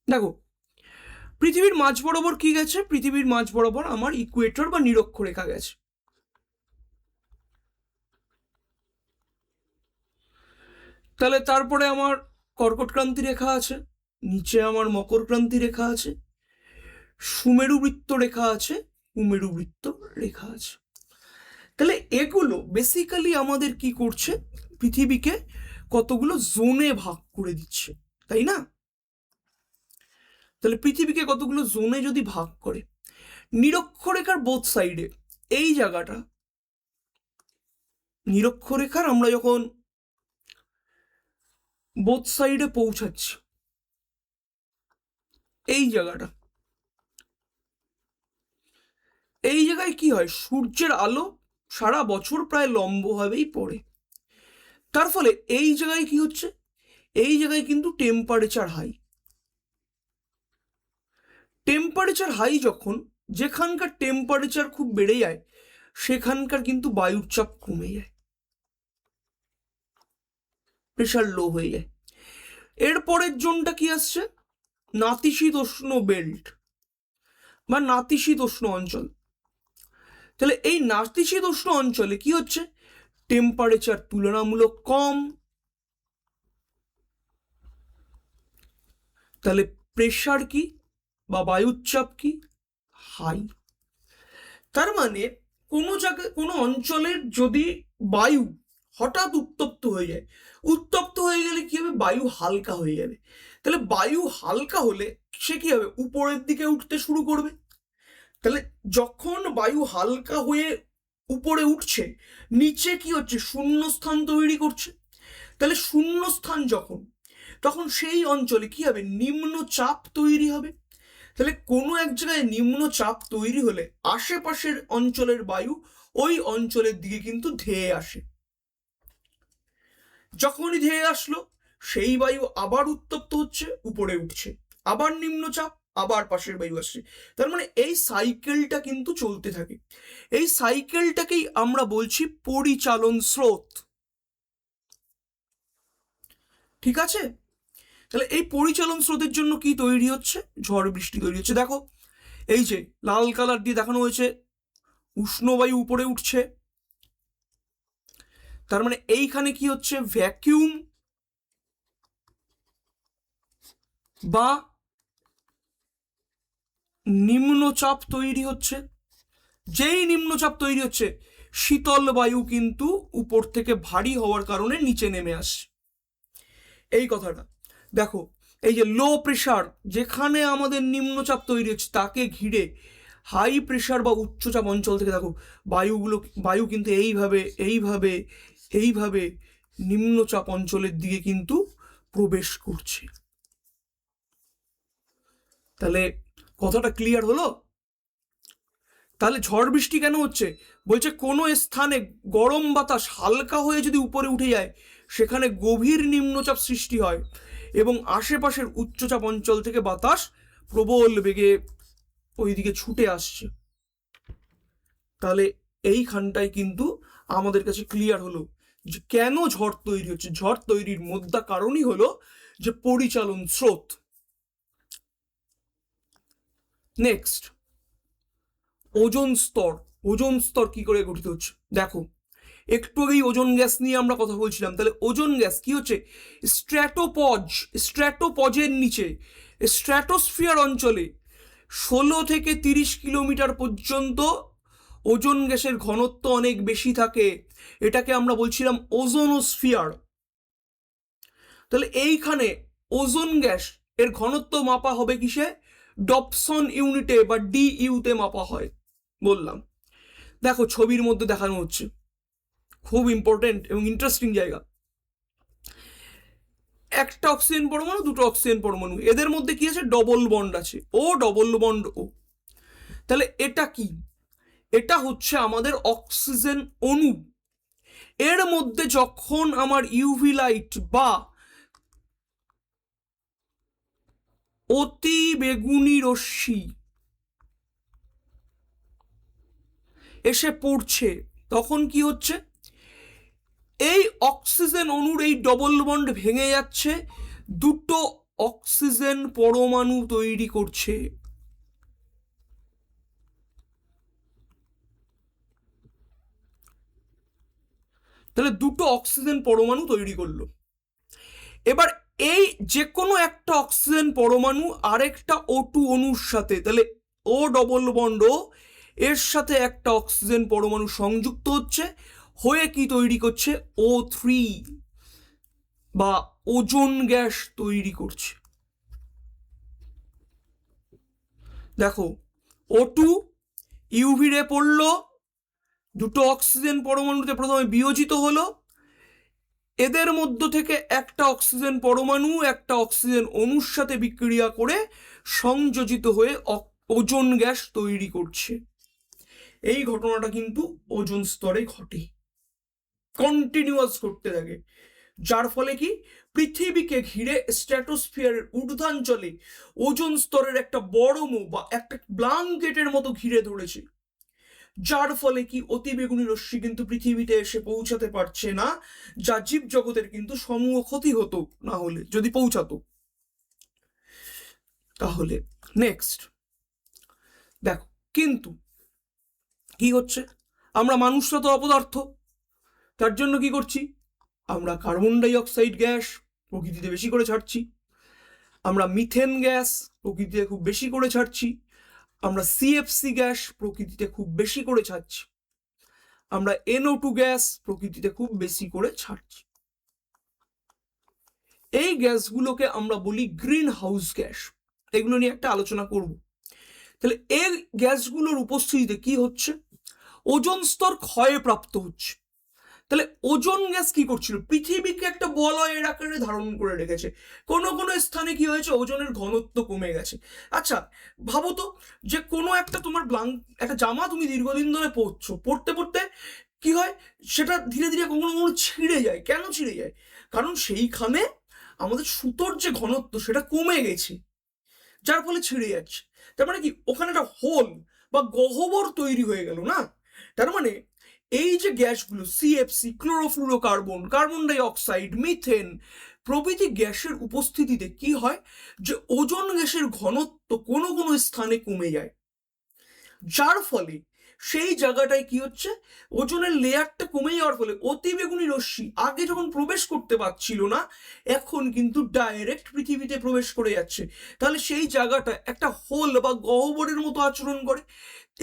দেখো পৃথিবীর মাঝ বরাবর কি গেছে? পৃথিবীর মাঝ বরাবর আমার ইকুয়েটর বা নিরক্ষরেখা গেছে। তাহলে তারপরে আমার কর্কট ক্রান্তি রেখা আছে, নিচে আমার মকর ক্রান্তি রেখা আছে, সুমেরু বৃত্ত রেখা আছে, কুমেরু বৃত্ত রেখা আছে। তাহলে এগুলো বেসিক্যালি আমাদের কি করছে? পৃথিবীকে কতগুলো জোনে ভাগ করে দিচ্ছে, তাই না? তাহলে পৃথিবীকে কতগুলো জোনে যদি ভাগ করে, নিরক্ষরেখার বোথ সাইডে এই জায়গাটা, নিরক্ষরেখার আমরা যখন বোথ সাইডে পৌঁছাচ্ছি, এই জায়গাটা, এই জায়গায় কি হয়? সূর্যের আলো সারা বছর প্রায় লম্বভাবেই পড়ে। তার ফলে এই জায়গায় কি হচ্ছে? এই জায়গায় কিন্তু টেম্পারেচার হাই। টেম্পারেচার হাই যখন, যেখানকার টেম্পারেচার খুব বেড়ে যায় সেখানকার কিন্তু বায়ুর চাপ কমে যায়, প্রেশার লো হয়ে যায়। এরপরের জোনটা কি আসছে? নাতিশীতোষ্ণ বেল্ট বা নাতিশীতোষ্ণ অঞ্চল। তাহলে এই নাতিশীতোষ্ণ অঞ্চলে কি হচ্ছে? টেম্পারেচার তুলনামূলক কম, তাহলে প্রেশার কি বা বায়ুর চাপ কি? হাই। তার মানে কোনো জায়গায় কোনো অঞ্চলের যদি বায়ু হঠাৎ উত্তপ্ত হয়ে যায়, উত্তপ্ত হয়ে গেলে কি হবে? বায়ু হালকা হয়ে যাবে। তাহলে বায়ু হালকা হলে সে কি হবে? উপরের দিকে উঠতে শুরু করবে। তাহলে যখন বায়ু হালকা হয়ে উপরে উঠছে, নিচে কি হচ্ছে? শূন্যস্থান তৈরি করছে। তাহলে শূন্যস্থান যখন, তখন সেই অঞ্চলে কি হবে? নিম্নচাপ তৈরি হবে। তাহলে কোনো এক জায়গায় নিম্নচাপ তৈরি হলে আশেপাশের অঞ্চলের বায়ু ওই অঞ্চলের দিকে কিন্তু ধেয়ে আসে। যখনই ধেয়ে আসলো, সেই বায়ু আবার উত্তপ্ত হচ্ছে, উপরে উঠছে, আবার নিম্নচাপ, আবার পাশের বায়ু আসছে। তার মানে এই সাইকেলটা কিন্তু চলতে থাকে। এই সাইকেলটাকেই আমরা বলছি পরিচালন স্রোত। ঠিক আছে? তাহলে এই পরিচালন স্রোতের জন্য কি তৈরি হচ্ছে? ঝড় বৃষ্টি তৈরি হচ্ছে। দেখো এই যে লাল কালার দিয়ে দেখানো হয়েছে, উষ্ণবায়ু উপরে উঠছে, তার মানে এইখানে কি হচ্ছে? ভ্যাকিউম বা নিম্নচাপ তৈরি হচ্ছে। যেই নিম্নচাপ তৈরি হচ্ছে, শীতল বায়ু কিন্তু উপর থেকে ভারী হওয়ার কারণে নিচে নেমে আসছে। এই কথাটা দেখো, এই যে লো প্রেশার, যেখানে আমাদের নিম্নচাপ তৈরি হচ্ছে তাকে ঘিরে হাই প্রেশার বা উচ্চচাপ অঞ্চল থেকে দেখো বায়ু কিন্তু এইভাবে এইভাবে এইভাবে নিম্নচাপ অঞ্চলের দিকে কিন্তু প্রবেশ করছে। তাহলে কথাটা ক্লিয়ার হলো? তাহলে ঝড় বৃষ্টি কেন হচ্ছে? বলছে কোনো স্থানে গরম বাতাস হালকা হয়ে যদি উপরে উঠে যায়, সেখানে গভীর নিম্নচাপ সৃষ্টি হয় এবং আশেপাশের উচ্চচাপ অঞ্চল থেকে বাতাস প্রবল বেগে ওইদিকে ছুটে আসছে। তাহলে এইখানটায় কিন্তু আমাদের কাছে ক্লিয়ার হলো যে কেন ঝড় তৈরি হচ্ছে। ঝড় তৈরির মধ্যে কারণই হলো যে পরিচালন স্রোত। নেক্সট, ওজোন স্তর। ওজোন স্তর কি করে গঠিত হচ্ছে? দেখো একটু আগেই ওজোন গ্যাস নিয়ে আমরা কথা বলছিলাম। তাহলে ওজোন গ্যাস কি হচ্ছে? স্ট্র্যাটোপজের নিচে, স্ট্র্যাটোস্ফিয়ার অঞ্চলে 16 থেকে 30 কিলোমিটার পর্যন্ত ওজোন গ্যাসের ঘনত্ব অনেক বেশি থাকে। এটাকে আমরা বলছিলাম ওজোনোস্ফিয়ার। তাহলে এইখানে ওজোন গ্যাস এর ঘনত্ব মাপা হবে কিসে? ডপসন ইউনিটে বা ডিইউতে মাপা হয় বললাম। দেখো ছবির মধ্যে দেখানো হচ্ছে, খুব ইম্পর্টেন্ট এবং ইন্টারেস্টিং জায়গা। একটা অক্সিজেন পরমাণু, দুটো অক্সিজেন পরমাণু, এদের মধ্যে কি আছে? ডবল বন্ড আছে, ও ডবল বন্ড ও। তাহলে এটা কি? এটা হচ্ছে আমাদের অক্সিজেন অণু। এর মধ্যে যখন আমার ইউভি লাইট বা অতি বেগুনি রশ্মি এসে পড়ছে, তখন কি হচ্ছে? এই অক্সিজেন অণুর এই ডবল বন্ড ভেঙে যাচ্ছে, দুটো অক্সিজেন পরমাণু তৈরি করছে। তাহলে দুটো অক্সিজেন পরমাণু তৈরি করলো। এবার এই যে কোনো একটা অক্সিজেন পরমাণু আরেকটা O2 অণুর সাথে, তাহলে ও ডবল বন্ড ও এর সাথে একটা অক্সিজেন পরমাণু সংযুক্ত হচ্ছে, হয়ে কি তৈরি করছে? O3 বা ওজোন গ্যাস তৈরি করছে। দেখো, O2 ইউভি রে পড়লো, দুটো অক্সিজেন পরমাণুতে প্রথমে বিয়োজিত হলো, এদের মধ্য থেকে একটা অক্সিজেন পরমাণু একটা অক্সিজেন অণুর সাথে বিক্রিয়া করে সংযোজিত হয়ে ওজোন গ্যাস তৈরি করছে। এই ঘটনাটা কিন্তু ওজোন স্তরে ঘটে, কন্টিনিউয়াস করতে থাকে, যার ফলে কি পৃথিবীকে ঘিরে স্ট্র্যাটোস্ফিয়ারের ঊর্ধ্বাঞ্চলে ওজোন স্তরের একটা বড় মুখ বা একটা ব্ল্যাঙ্কেটের মতো ঘিরে ধরেছে, যার ফলে কি অতিবেগুনি রশ্মি কিন্তু পৃথিবীতে এসে পৌঁছাতে পারছে না, যা জীব জগতের কিন্তু সমূহ ক্ষতি হতো না হলে যদি পৌঁছাতো। তাহলে নেক্সট দেখো, কিন্তু কি হচ্ছে, আমরা মানুষরা তো অপদার্থ, তার জন্য কি করছি, আমরা কার্বন ডাই অক্সাইড গ্যাস প্রকৃতিতে বেশি করে ছাড়ছি, আমরা মিথেন গ্যাস প্রকৃতিতে খুব বেশি করে ছাড়ছি, আমরা সিএফসি গ্যাস প্রকৃতিতে খুব বেশি করে ছাড়ছি, আমরা NO2 গ্যাস প্রকৃতিতে খুব বেশি করে ছাড়ছি। এই গ্যাসগুলোকে আমরা বলি গ্রিন হাউস গ্যাস। এগুলো নিয়ে একটা আলোচনা করব। তাহলে এই গ্যাসগুলোর উপস্থিতিতে কি হচ্ছে, ওজোন স্তর ক্ষয়ে প্রাপ্ত হচ্ছে। তাহলে ওজোন গ্যাস কি করছিল, পৃথিবীকে একটা বলয়ের আকারে ধারণ করে রেখেছে। কোনো কোনো স্থানে কি হয়েছে, ওজনের ঘনত্ব কমে গেছে। আচ্ছা ভাবো তো, যে কোনো একটা তোমার একটা জামা তুমি দীর্ঘদিন ধরে পরতে পরতে কি হয়, সেটা ধীরে ধীরে কখনো কখনো ছিঁড়ে যায়। কেন ছিঁড়ে যায়? কারণ সেইখানে আমাদের সুতোর যে ঘনত্ব সেটা কমে গেছে, যার ফলে ছিঁড়ে যাচ্ছে। তার মানে কি, ওখানে একটা হোল বা গহ্বর তৈরি হয়ে গেল না। তার মানে এই যে গ্যাসগুলো CFC, chlorofluorocarbon, carbon die oxide, methane প্রভৃতি গ্যাসের উপস্থিতিতে কি হয়, যে ওজোন গ্যাসের ঘনত্ব কোনো কোনো স্থানে কমে যায়, যার ফলে সেই জায়গাটায় কি হচ্ছে, ওজনের লেয়ারটা কমে যাওয়ার ফলে অতিবেগুনি রশ্মি আগে যখন প্রবেশ করতে পারছিল না, এখন কিন্তু ডাইরেক্ট পৃথিবীতে প্রবেশ করে যাচ্ছে। তাহলে সেই জায়গাটা একটা হোল বা গহ্বরের মতো আচরণ করে।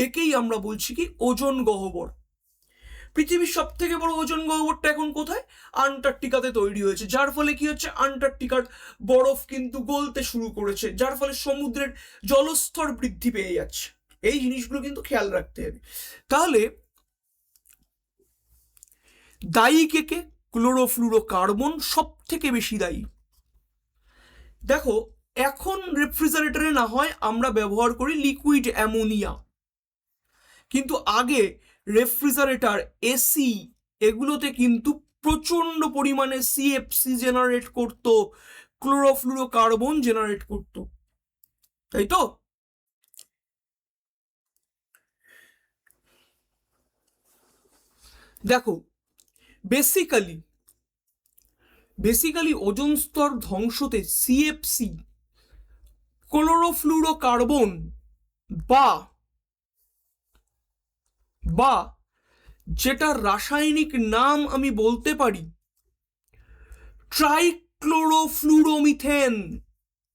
একেই আমরা বলছি কি ওজোন গহ্বর। পৃথিবীর সব থেকে বড় ওজোন গহ্বরটা এখন কোথায়? আন্টার্কটিকাতে তৈরি হয়েছে, যার ফলে কি হচ্ছে, আন্টার্কটিকার বরফ কিন্তু গলতে শুরু করেছে, যার ফলে সমুদ্রের জলস্তর বৃদ্ধি পেয়ে যাচ্ছে। এই জিনিসগুলো কিন্তু খেয়াল রাখতে হবে। তাহলে দায়ী কে কে? ক্লোরোফ্লুরোকার্বন সব থেকে বেশি দায়ী। দেখো, এখন রেফ্রিজারেটরে না হয় আমরা ব্যবহার করি লিকুইড অ্যামোনিয়া, কিন্তু আগে রেফ্রিজারেটর, এসি এগুলোতে কিন্তু প্রচন্ড পরিমাণে সিএফসি জেনারেট করত, ক্লোরোফ্লুরোকার্বন জেনারেট করত, তাই তো? দেখো, বেসিক্যালি ওজোন স্তর ধ্বংসতে সিএফসি, ক্লোরোফ্লুরোকার্বন বা বা যেটা রাসায়নিক নাম আমি বলতে পারি ট্রাইক্লোরোফ্লুরোমিথেন,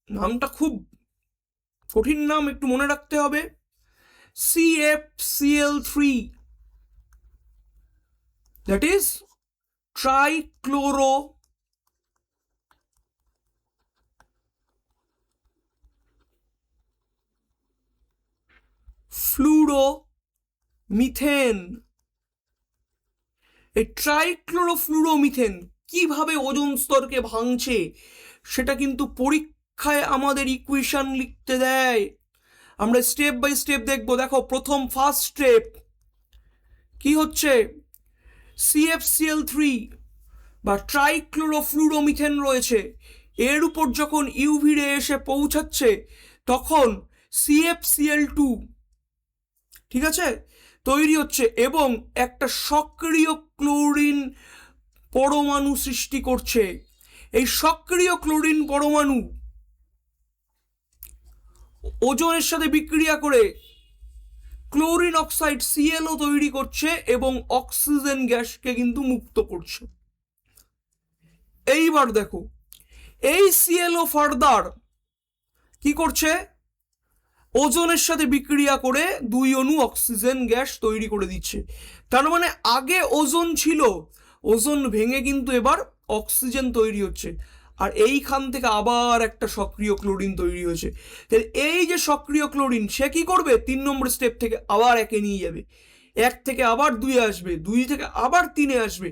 নামটা খুব কঠিন নাম, একটু মনে রাখতে হবে। CFCl3, that is ট্রাইক্লোরোফ্লুরোমিথেন। এই ট্রাইক্লোরোফ্লুরোমিথেন কিভাবে ওজোন স্তরকে ভাঙছে সেটা কিন্তু পরীক্ষায় আমাদের ইকুয়েশন লিখতে দেয়। আমরা স্টেপ বাই স্টেপ দেখবো। দেখো, প্রথম ফার্স্ট স্টেপ কি হচ্ছে, CFCl3 বা ট্রাইক্লোরোফ্লুরোমিথেন রয়েছে, এর উপর যখন ইউভি রে এসে পৌঁছাচ্ছে তখন CFCl2, ঠিক আছে, তৈরি হচ্ছে এবং একটা সক্রিয় ক্লোরিন পরমাণু সৃষ্টি করছে। এই সক্রিয় ক্লোরিন পরমাণু ওজনের সাথে বিক্রিয়া করে ক্লোরিন অক্সাইড সিএলও তৈরি করছে এবং অক্সিজেন গ্যাসকে কিন্তু মুক্ত করছে। এইবার দেখো, এই সিএলও ফার্দার কি করছে, ওজনের সাথে বিক্রিয়া করে 2 অণু অক্সিজেন গ্যাস তৈরি করে দিচ্ছে। তার মানে আগে ওজন ছিল, ওজন ভেঙে কিন্তু এবার অক্সিজেন তৈরি হচ্ছে, আর এইখান থেকে আবার একটা সক্রিয় ক্লোরিন তৈরি হয়েছে। তাহলে এই যে সক্রিয় ক্লোরিন, সে কি করবে, 3 নম্বর স্টেপ থেকে আবার 1-এ নিয়ে যাবে, 1 থেকে আবার 2-এ আসবে, 2 থেকে আবার 3-এ আসবে।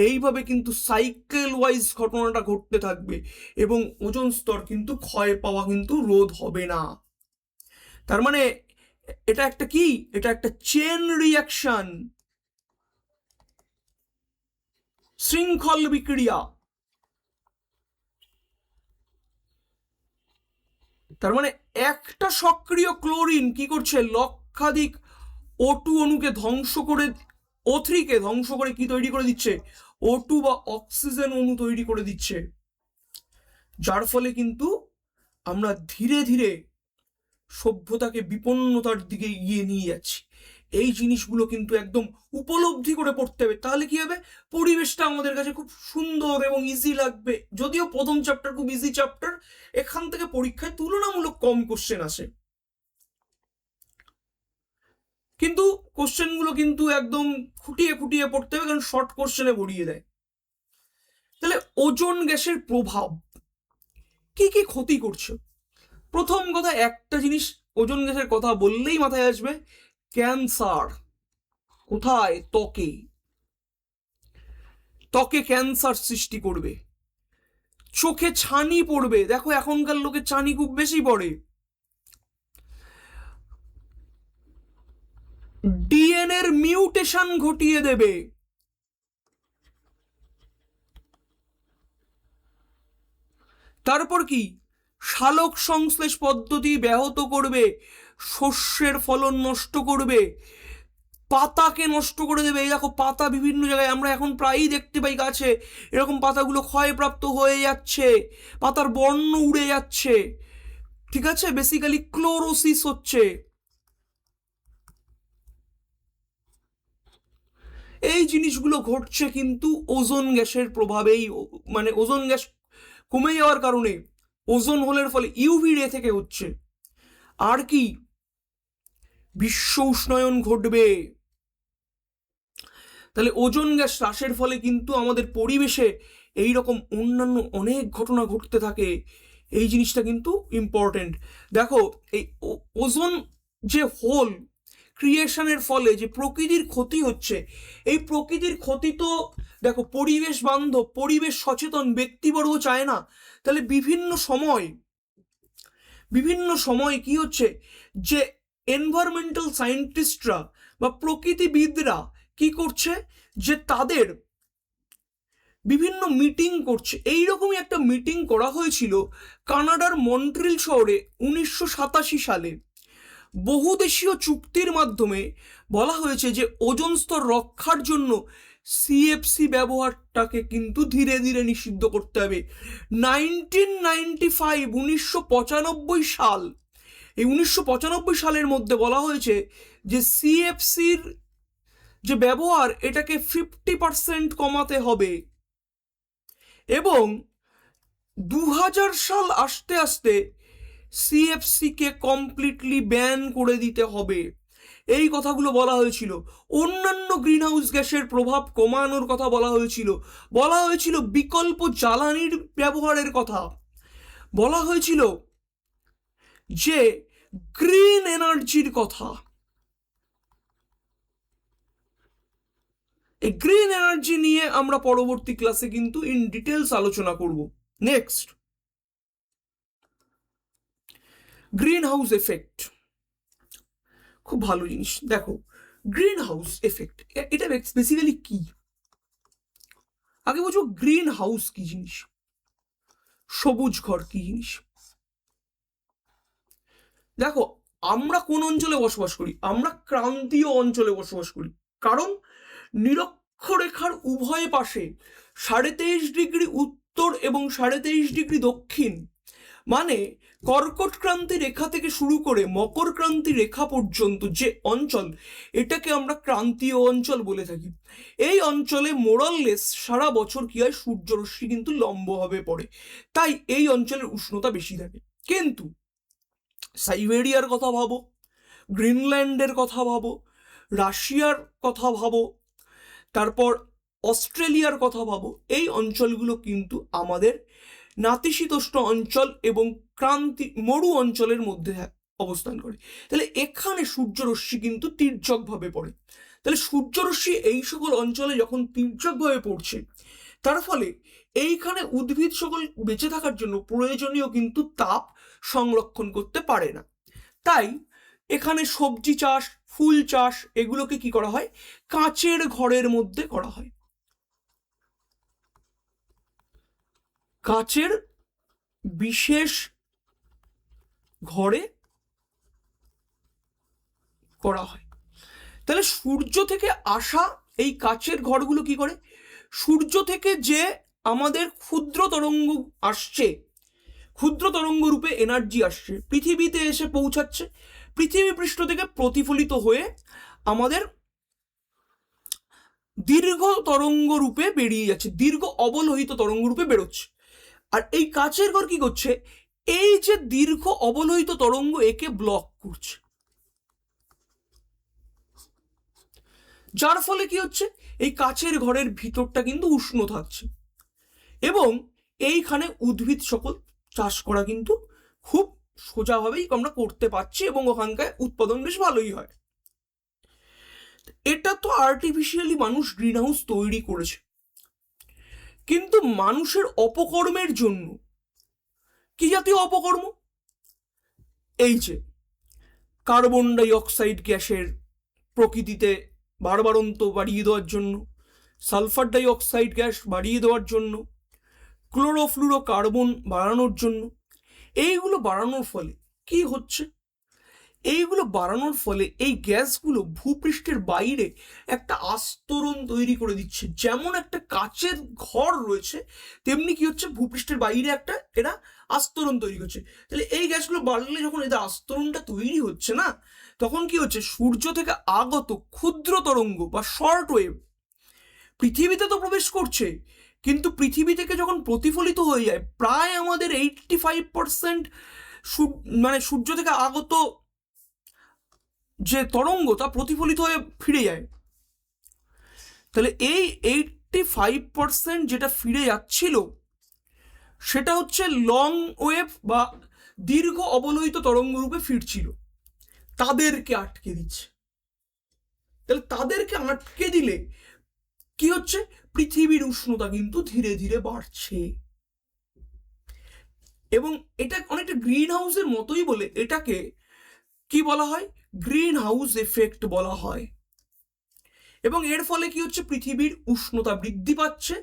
এইভাবে কিন্তু সাইকেল ওয়াইজ ঘটনাটা ঘটতে থাকবে এবং ওজোন স্তর কিন্তু ক্ষয় পাওয়া কিন্তু রোধ হবে না। তার মানে এটা একটা কি, এটা একটা চেন রিয়াকশন, শৃঙ্খল বিক্রিয়া। তার মানে একটা সক্রিয় ক্লোরিন কি করছে, লক্ষাধিক O2 অণুকে ধ্বংস করে, O3 কে ধ্বংস করে কি তৈরি করে দিচ্ছে, O2 বা অক্সিজেন অণু তৈরি করে দিচ্ছে। যার ফলে কিন্তু আমরা ধীরে ধীরে সভ্যতাকে বিপন্নতার দিকে এগিয়ে নিয়ে যাচ্ছি। এই জিনিসগুলো কিন্তু একদম উপলব্ধি করে পড়তে হবে, তাহলে কি হবে, পরিবেশটা আমাদের কাছে খুব সুন্দর এবং ইজি লাগবে। যদিও প্রথম চ্যাপ্টার খুব ইজি চ্যাপ্টার, এখান থেকে পরীক্ষায় তুলনামূলক কম কোশ্চেন আসে, কিন্তু কোশ্চেনগুলো কিন্তু একদম খুঁটিয়ে খুঁটিয়ে পড়তে হবে, কারণ শর্ট কোশ্চেনে ভরিয়ে দেয়। তাহলে ওজোন গ্যাসের প্রভাব কি কি ক্ষতি করছে। প্রথম কথা, একটা জিনিস ওজোন গ্যাসের কথা বললেই মাথায় আসবে, ক্যান্সার। কোথায়, ত্বকে, ত্বকে ক্যান্সার সৃষ্টি করবে, চোখে ছানি পড়বে, দেখো এখনকার লোকের ছানি খুব বেশি পড়ে, ডিএনএর মিউটেশন ঘটিয়ে দেবে, তারপর কি, সালোক সংশ্লেষ পদ্ধতি ব্যাহত করবে, শস্যের ফলন নষ্ট করবে, পাতাকে নষ্ট করে দেবে। এই দেখো পাতা বিভিন্ন জায়গায় আমরা এখন প্রায়ই দেখতে পাই গাছে এরকম পাতাগুলো ক্ষয়প্রাপ্ত হয়ে যাচ্ছে, পাতার বর্ণ উড়ে যাচ্ছে, ঠিক আছে, বেসিক্যালি ক্লোরোসিস হচ্ছে। এই জিনিসগুলো ঘটছে কিন্তু ওজোন গ্যাসের প্রভাবেই, মানে ওজোন গ্যাস কমে যাওয়ার কারণে, ওজোন হোলের ফলে ইউভি রে থেকে হচ্ছে। আর কি, বিশ্ব উষ্ণায়ন ঘটবে। তাহলে ওজোন গ্যাস হ্রাসের ফলে কিন্তু আমাদের পরিবেশে এই রকম অন্যান্য অনেক ঘটনা ঘটতে থাকে। এই জিনিসটা কিন্তু ইম্পর্টেন্ট। দেখো এই ওজোন যে হোল ক্রিয়েশনের ফলে যে প্রকৃতির ক্ষতি হচ্ছে, এই প্রকৃতির ক্ষতি তো দেখো পরিবেশ বান্ধব, পরিবেশ সচেতন ব্যক্তিবর্গ চায় না। তাহলে বিভিন্ন সময় কি হচ্ছে, যে এনভায়রনমেন্টাল সায়েন্টিস্টরা বা প্রকৃতিবিদরা কি করছে, যে তাদের বিভিন্ন মিটিং করছে। এইরকমই একটা মিটিং করা হয়েছিল কানাডার মন্ট্রিল শহরে 1987 সালে। বহুদেশীয় চুক্তির মাধ্যমে বলা হয়েছে যে ওজোন স্তর রক্ষার জন্য সিএফসি ব্যবহারটাকে কিন্তু ধীরে ধীরে নিষিদ্ধ করতে হবে। 1995 সাল, এই 1995 সালের মধ্যে বলা হয়েছে যে সিএফসির যে ব্যবহার এটাকে 50% কমাতে হবে এবং 2000 সাল আসতে আসতে সিএফসি কে কমপ্লিটলি ব্যান করে দিতে হবে। এই কথাগুলো বলা হয়েছিল। অন্যান্য গ্রিনহাউস গ্যাসের প্রভাব কমানোর কথা বলা হয়েছিল বিকল্প জ্বালানির ব্যবহারের কথা বলা হয়েছিল, যে গ্রিন এনার্জির কথা। এই গ্রিন এনার্জি নিয়ে আমরা পরবর্তী ক্লাসে কিন্তু ইন ডিটেলস আলোচনা করব। নেক্সট, গ্রিন হাউস এফেক্ট, খুব ভালো জিনিস। দেখো গ্রিন হাউস এফেক্ট এটা বেসিক্যালি কি, আগে বুঝবো গ্রিন হাউস কি জিনিস, সবুজ ঘর কি জিনিস। দেখো আমরা কোন অঞ্চলে বসবাস করি, আমরা ক্রান্তীয় অঞ্চলে বসবাস করি, কারণ অক্ষরেখার উভয় পাশে 23.5 ডিগ্রি উত্তর এবং 23.5 ডিগ্রি দক্ষিণ, মানে কর্কট ক্রান্তি রেখা থেকে শুরু করে মকর ক্রান্তি রেখা পর্যন্ত যে অঞ্চল, এটাকে আমরা ক্রান্তীয় অঞ্চল বলে থাকি। এই অঞ্চলে মোরাললেস সারা বছর কি হয়, সূর্যরশ্মি কিন্তু লম্বভাবে পড়ে, তাই এই অঞ্চলের উষ্ণতা বেশি থাকে। কিন্তু সাইবেরিয়ার কথা ভাবো, গ্রিনল্যান্ডের কথা ভাবো, রাশিয়ার কথা ভাবো, তারপর অস্ট্রেলিয়ার কথা ভাবো, এই অঞ্চলগুলো কিন্তু আমাদের নাতিশীতোষ্ণ অঞ্চল এবং ক্রান্তি মরু অঞ্চলের মধ্যে অবস্থান করে। তাহলে এখানে সূর্যরশ্মি কিন্তু তির্যকভাবে পড়ে। তাহলে সূর্যরশ্মি এই সকল অঞ্চলে যখন তির্যকভাবে পড়ছে, তার ফলে এইখানে উদ্ভিদ সকল বেঁচে থাকার জন্য প্রয়োজনীয় কিন্তু তাপ সংরক্ষণ করতে পারে না। তাই এখানে সবজি চাষ, ফুল চাষ, এগুলোকে কি করা হয়, কাঁচের ঘরের মধ্যে করা হয়। কাঁচের বিশেষ ঘরে করা হয়। তাহলে সূর্য থেকে আসা এই কাঁচের ঘরগুলো কি করে, সূর্য থেকে যে আমাদের ক্ষুদ্র তরঙ্গ আসছে, ক্ষুদ্র তরঙ্গ রূপে এনার্জি আসছে, পৃথিবীতে এসে পৌঁছাচ্ছে, পৃথিবী পৃষ্ঠ থেকে প্রতিফলিত হয়ে আমাদের দীর্ঘ তরঙ্গ রূপে বেরিয়ে যাচ্ছে, দীর্ঘ অবলোহিত তরঙ্গ রূপে বেরোচ্ছে। আর এই কাঁচের ঘর কি করছে, এই যে দীর্ঘ অবলোহিত তরঙ্গ একে ব্লক করছে, যার ফলে কি হচ্ছে, এই কাঁচের ঘরের ভিতরটা কিন্তু উষ্ণ থাকছে এবং এইখানে উদ্ভিদ সকল চাষ করা কিন্তু খুব সোজাভাবেই আমরা করতে পারছি এবং ওখানকার উৎপাদন বেশ ভালোই হয়। এটা তো আর্টিফিশিয়ালি মানুষ গ্রিন হাউস তৈরি করেছে, কিন্তু মানুষের অপকর্মের জন্য, কি জাতীয় অপকর্ম, এই যে কার্বন ডাই অক্সাইড গ্যাসের প্রকৃতিতে বাড়বাড়ন্ত বাড়িয়ে দেওয়ার জন্য, সালফার ডাই অক্সাইড গ্যাস বাড়িয়ে দেওয়ার জন্য, ক্লোরোফ্লুরো কার্বন বাড়ানোর জন্য, এইগুলো বাড়ানোর ফলে কি হচ্ছে, এইগুলো বাড়ানোর ফলে এই গ্যাসগুলো ভূপৃষ্ঠের বাইরে একটা আস্তরণ তৈরি করে দিচ্ছে। যেমন একটা কাচের ঘর রয়েছে, তেমনি কি হচ্ছে, ভূপৃষ্ঠের বাইরে একটা এরা আস্তরণ তৈরি করছে। তাহলে এই গ্যাসগুলো বাড়লে যখন এদের আস্তরণটা তৈরি হচ্ছে না, তখন কি হচ্ছে, সূর্য থেকে আগত ক্ষুদ্র তরঙ্গ বা শর্ট ওয়েভ পৃথিবীতে তো প্রবেশ করছে, কিন্তু পৃথিবী থেকে যখন প্রতিফলিত হয়ে যায়, প্রায় আমাদের 85% মানে সূর্য থেকে আগত যে তরঙ্গ তা প্রতিফলিত হয়ে ফিরে যায়। তাহলে এই 85% যেটা ফিরে যাচ্ছিল, সেটা হচ্ছে লং ওয়েভ বা দীর্ঘ অবলোহিত তরঙ্গ রূপে ফিরছিল, তাদেরকে আটকে দিচ্ছে। তাহলে তাদেরকে আটকে দিলে কি হচ্ছে, পৃথিবীর উষ্ণতা কিন্তু ধীরে ধীরে বাড়ছে এবং এটা অনেকটা গ্রিন হাউসের মতোই বলে এটাকে কি বলা হয়, গ্রিন হাউস এফেক্ট বলা হয়। এবং এর ফলে কি হচ্ছে, পৃথিবীর উষ্ণতা বৃদ্ধি পাচ্ছে,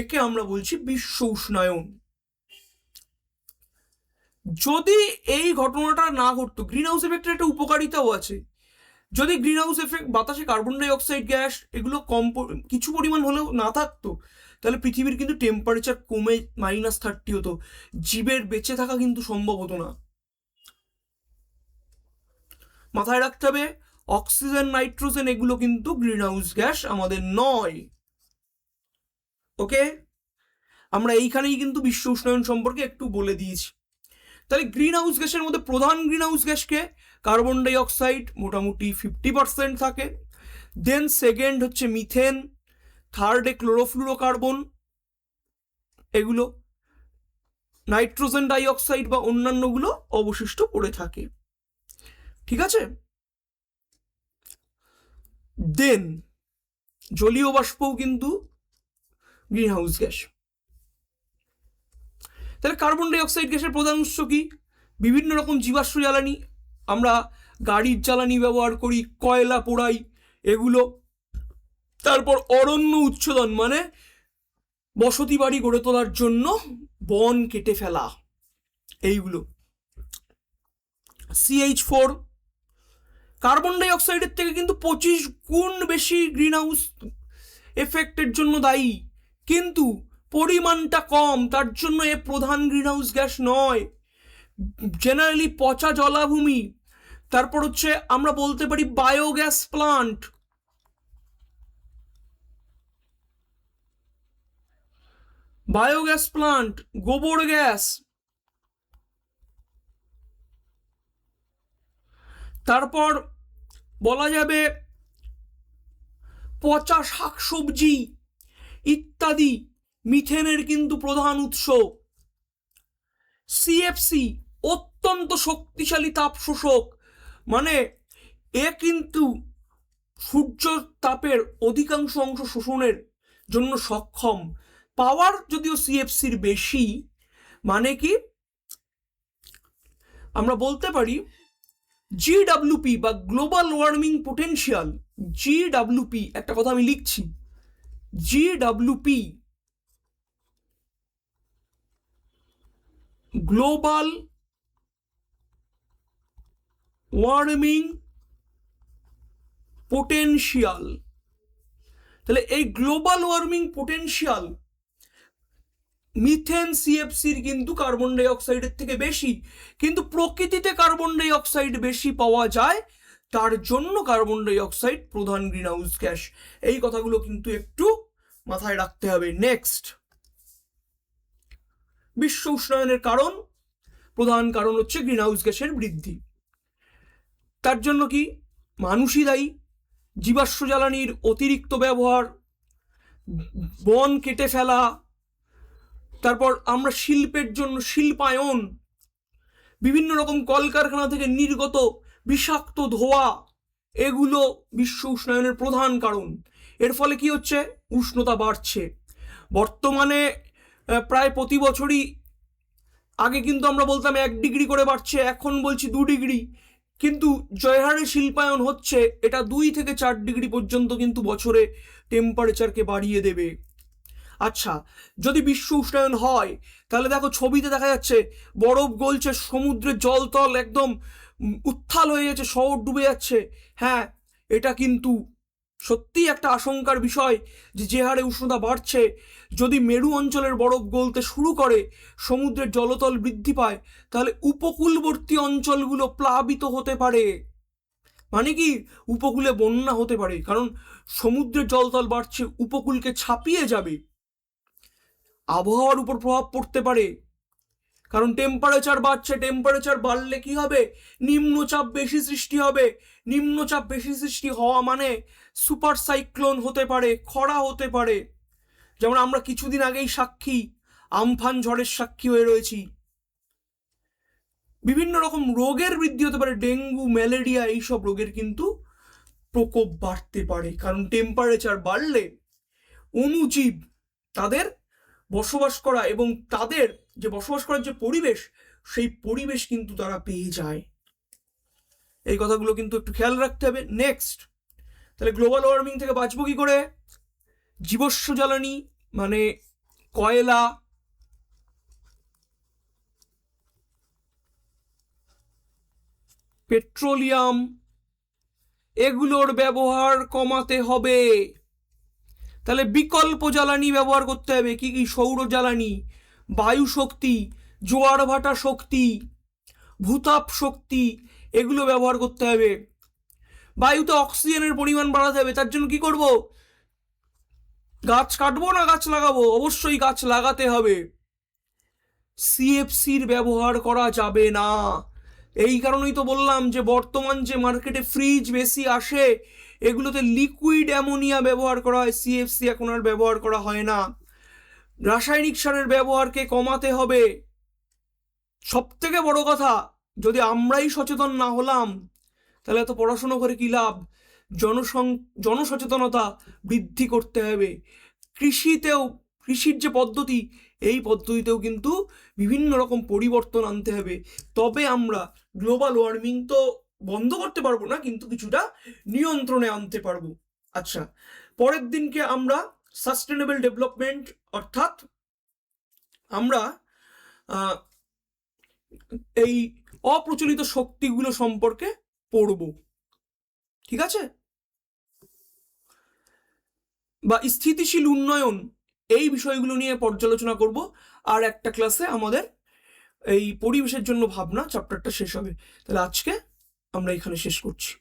একে আমরা বলছি বিশ্ব উষ্ণায়ন। যদি এই ঘটনাটা না ঘটতো, গ্রিন হাউস এফেক্টের একটা উপকারিতাও আছে। যদি গ্রিন হাউস এফেক্ট, বাতাসে কার্বন ডাই অক্সাইড গ্যাস এগুলো কিছু পরিমাণ হলেও না থাকতো, তাহলে পৃথিবীর কিন্তু টেম্পারেচার কমে -30 হতো, জীবের বেঁচে থাকা কিন্তু সম্ভব হতো না। মাথায় রাখতে হবে, অক্সিজেন, নাইট্রোজেন এগুলো কিন্তু গ্রিন হাউস গ্যাস আমাদের নয়। ওকে, আমরা এইখানেই কিন্তু বিশ্ব উষ্ণায়ন সম্পর্কে একটু বলে দিয়েছি। তাহলে গ্রিন হাউস গ্যাসের মধ্যে প্রধান green house গ্যাসকে carbon die oxide মোটামুটি 50% থাকে, দেন সেকেন্ড হচ্ছে মিথেন, থার্ডে ক্লোরোফ্লুরোকার্বন, এগুলো নাইট্রোজেন ডাই অক্সাইড বা অন্যান্যগুলো অবশিষ্ট পড়ে থাকে। ঠিক আছে, দেন জলীয় বাষ্পও কিন্তু গ্রিন হাউস গ্যাস। তাহলে কার্বন ডাই অক্সাইড গ্যাসের প্রধান উৎস কি, বিভিন্ন রকম জীবাশ্ম জ্বালানি, আমরা গাড়ির জ্বালানি ব্যবহার করি, কয়লা পোড়াই এগুলো, তারপর অরণ্য উচ্ছেদন মানে বসতি বাড়ি গড়ে তোলার জন্য বন কেটে ফেলা, এইগুলো। CH4 কার্বন ডাই অক্সাইডের থেকে কিন্তু 25 গুণ বেশি গ্রিন হাউস এফেক্টের জন্য দায়ী, কিন্তু পরিমাণটা কম, তার জন্য এ প্রধান গ্রিনহাউস গ্যাস নয়। জেনারেলি পচা জলাভূমি, তারপর হচ্ছে আমরা বলতে পারি বায়োগ্যাস প্লান্ট, গোবর গ্যাস, তারপর বলা যাবে পচা শাকসবজি ইত্যাদি মিথেনের কিন্তু প্রধান উৎস। সিএফসি অত্যন্ত শক্তিশালী তাপ শোষক, মানে এ কিন্তু সূর্য তাপের অধিকাংশ অংশ শোষণের জন্য সক্ষম। পাওয়ার যদিও সিএফসির বেশি, মানে কি আমরা বলতে পারি জিডব্লিউপি বা গ্লোবাল ওয়ার্মিং পোটেনশিয়াল, জিডব্লিউপি, একটা কথা আমি লিখছি, জিডব্লিউপি গ্লোবাল ওয়ার্মিং পোটেনশিয়াল। তাহলে এই গ্লোবাল ওয়ার্মিং পোটেনশিয়াল মিথেন সিএফসির কিন্তু কার্বন ডাই অক্সাইডের থেকে বেশি, কিন্তু প্রকৃতিতে কার্বন ডাই অক্সাইড বেশি পাওয়া যায়, তার জন্য কার্বন ডাই অক্সাইড প্রধান গ্রিনহাউস গ্যাস। এই কথাগুলো কিন্তু একটু মাথায় রাখতে হবে। নেক্সট, বিশ্ব উষ্ণায়নের কারণ, প্রধান কারণ হচ্ছে গ্রিনহাউস গ্যাসের বৃদ্ধি। তার জন্য কি মানুষই দায়ী, জীবাশ্ম জ্বালানির অতিরিক্ত ব্যবহার, বন কেটে ফেলা, তারপর আমরা শিল্পের জন্য শিল্পায়ন, বিভিন্ন রকম কলকারখানা থেকে নির্গত বিষাক্ত ধোঁয়া, এগুলো বিশ্ব উষ্ণায়নের প্রধান কারণ। এর ফলে কি হচ্ছে, উষ্ণতা বাড়ছে। বর্তমানে প্রায় প্রতি বছরই, আগে কিন্তু আমরা বলতাম 1 ডিগ্রি করে বাড়ছে, এখন বলছি 2 ডিগ্রি, কিন্তু যে হারে শিল্পায়ন হচ্ছে এটা 2 থেকে 4 ডিগ্রি পর্যন্ত কিন্তু বছরে টেম্পারেচারকে বাড়িয়ে দেবে। আচ্ছা, যদি বিশ্ব উষ্ণায়ন হয় তাহলে দেখো ছবিতে দেখা যাচ্ছে বরফ গলছে, সমুদ্রের জলতল একদম উত্তাল হয়ে যাচ্ছে, শহর ডুবে যাচ্ছে। হ্যাঁ, এটা কিন্তু সত্যি একটা আশঙ্কার বিষয় যে হারে উষ্ণতা বাড়ছে, যদি মেরু অঞ্চলের বরফ গলতে শুরু করে, সমুদ্রের জলতল বৃদ্ধি পায়, তাহলে উপকূলবর্তী অঞ্চলগুলো প্লাবিত হতে পারে। মানে কি, উপকূলে বন্যা হতে পারে, কারণ সমুদ্রের জলতল বাড়ছে, উপকূলকে ছাপিয়ে যাবে। আবহাওয়ার উপর প্রভাব পড়তে পারে, কারণ টেম্পারেচার বাড়ছে, টেম্পারেচার বাড়লে কি হবে, নিম্নচাপ বেশি সৃষ্টি হবে, নিম্নচাপ বেশি সৃষ্টি হওয়া মানে সুপার সাইক্লোন হতে পারে, খরা হতে পারে, যেমন আমরা কিছুদিন আগেই সাক্ষী, আমফান ঝড়ের সাক্ষী হয়ে রয়েছি। বিভিন্ন রকম রোগের বৃদ্ধি হতে পারে, ডেঙ্গু, ম্যালেরিয়া, এইসব রোগের কিন্তু প্রকোপ বাড়তে পারে, কারণ টেম্পারেচার বাড়লে অণুজীব তাদের বসবাস করা এবং তাদের যে বসবাস করার যে পরিবেশ, সেই পরিবেশ কিন্তু তারা পেয়ে যায়। এই কথাগুলো কিন্তু একটু খেয়াল রাখতে হবে। নেক্সট, তাহলে গ্লোবাল ওয়ার্মিং থেকে বাঁচবো কি করে? জীবাশ্ম জ্বালানি মানে কয়লা, পেট্রোলিয়াম, এগুলোর ব্যবহার কমাতে হবে। তাহলে বিকল্প জ্বালানি ব্যবহার করতে হবে। কি কি? সৌর জ্বালানি, বায়ু শক্তি, জোয়ার ভাটা শক্তি, ভূতাপ শক্তি, এগুলো ব্যবহার করতে হবে। বায়ুতে অক্সিজেনের পরিমাণ বাড়াতে হবে। তার জন্য কি করব? গাছ কাটবো না গাছ লাগাবো? অবশ্যই গাছ লাগাতে হবে। সিএফসির ব্যবহার করা যাবে না। এই কারণেই তো বললাম যে বর্তমান যে মার্কেটে ফ্রিজ বেশি আসে, এগুলোতে লিকুইড অ্যামোনিয়া ব্যবহার করা হয়, সিএফসি এখন আর ব্যবহার করা হয় না। রাসায়নিক সারের ব্যবহারকে কমাতে হবে। সব থেকে বড় কথা, যদি আমরাই সচেতন না হলাম তাহলে এত পড়াশুনো করে কি লাভ? জনসচেতনতা বৃদ্ধি করতে হবে। কৃষির যে পদ্ধতি, এই পদ্ধতিতেও কিন্তু বিভিন্ন রকম পরিবর্তন আনতে হবে, তবে আমরা গ্লোবাল ওয়ার্মিং তো বন্ধ করতে পারবো না, কিন্তু কিছুটা নিয়ন্ত্রণে আনতে পারবো। আচ্ছা, পরের দিনকে আমরা সাস্টেনেবল ডেভেলপমেন্ট, অর্থাৎ আমরা এই অপ্রচলিত শক্তিগুলো সম্পর্কে পড়ব। ঠিক আছে? বা স্থিতিশীল উন্নয়ন, এই বিষয়গুলো নিয়ে পর্যালোচনা করব। আর একটা ক্লাসে আমাদের এই পরিবেশের জন্য ভাবনা চ্যাপ্টারটা শেষ হবে। তাহলে আজকে আমরা এখানে শেষ করছি।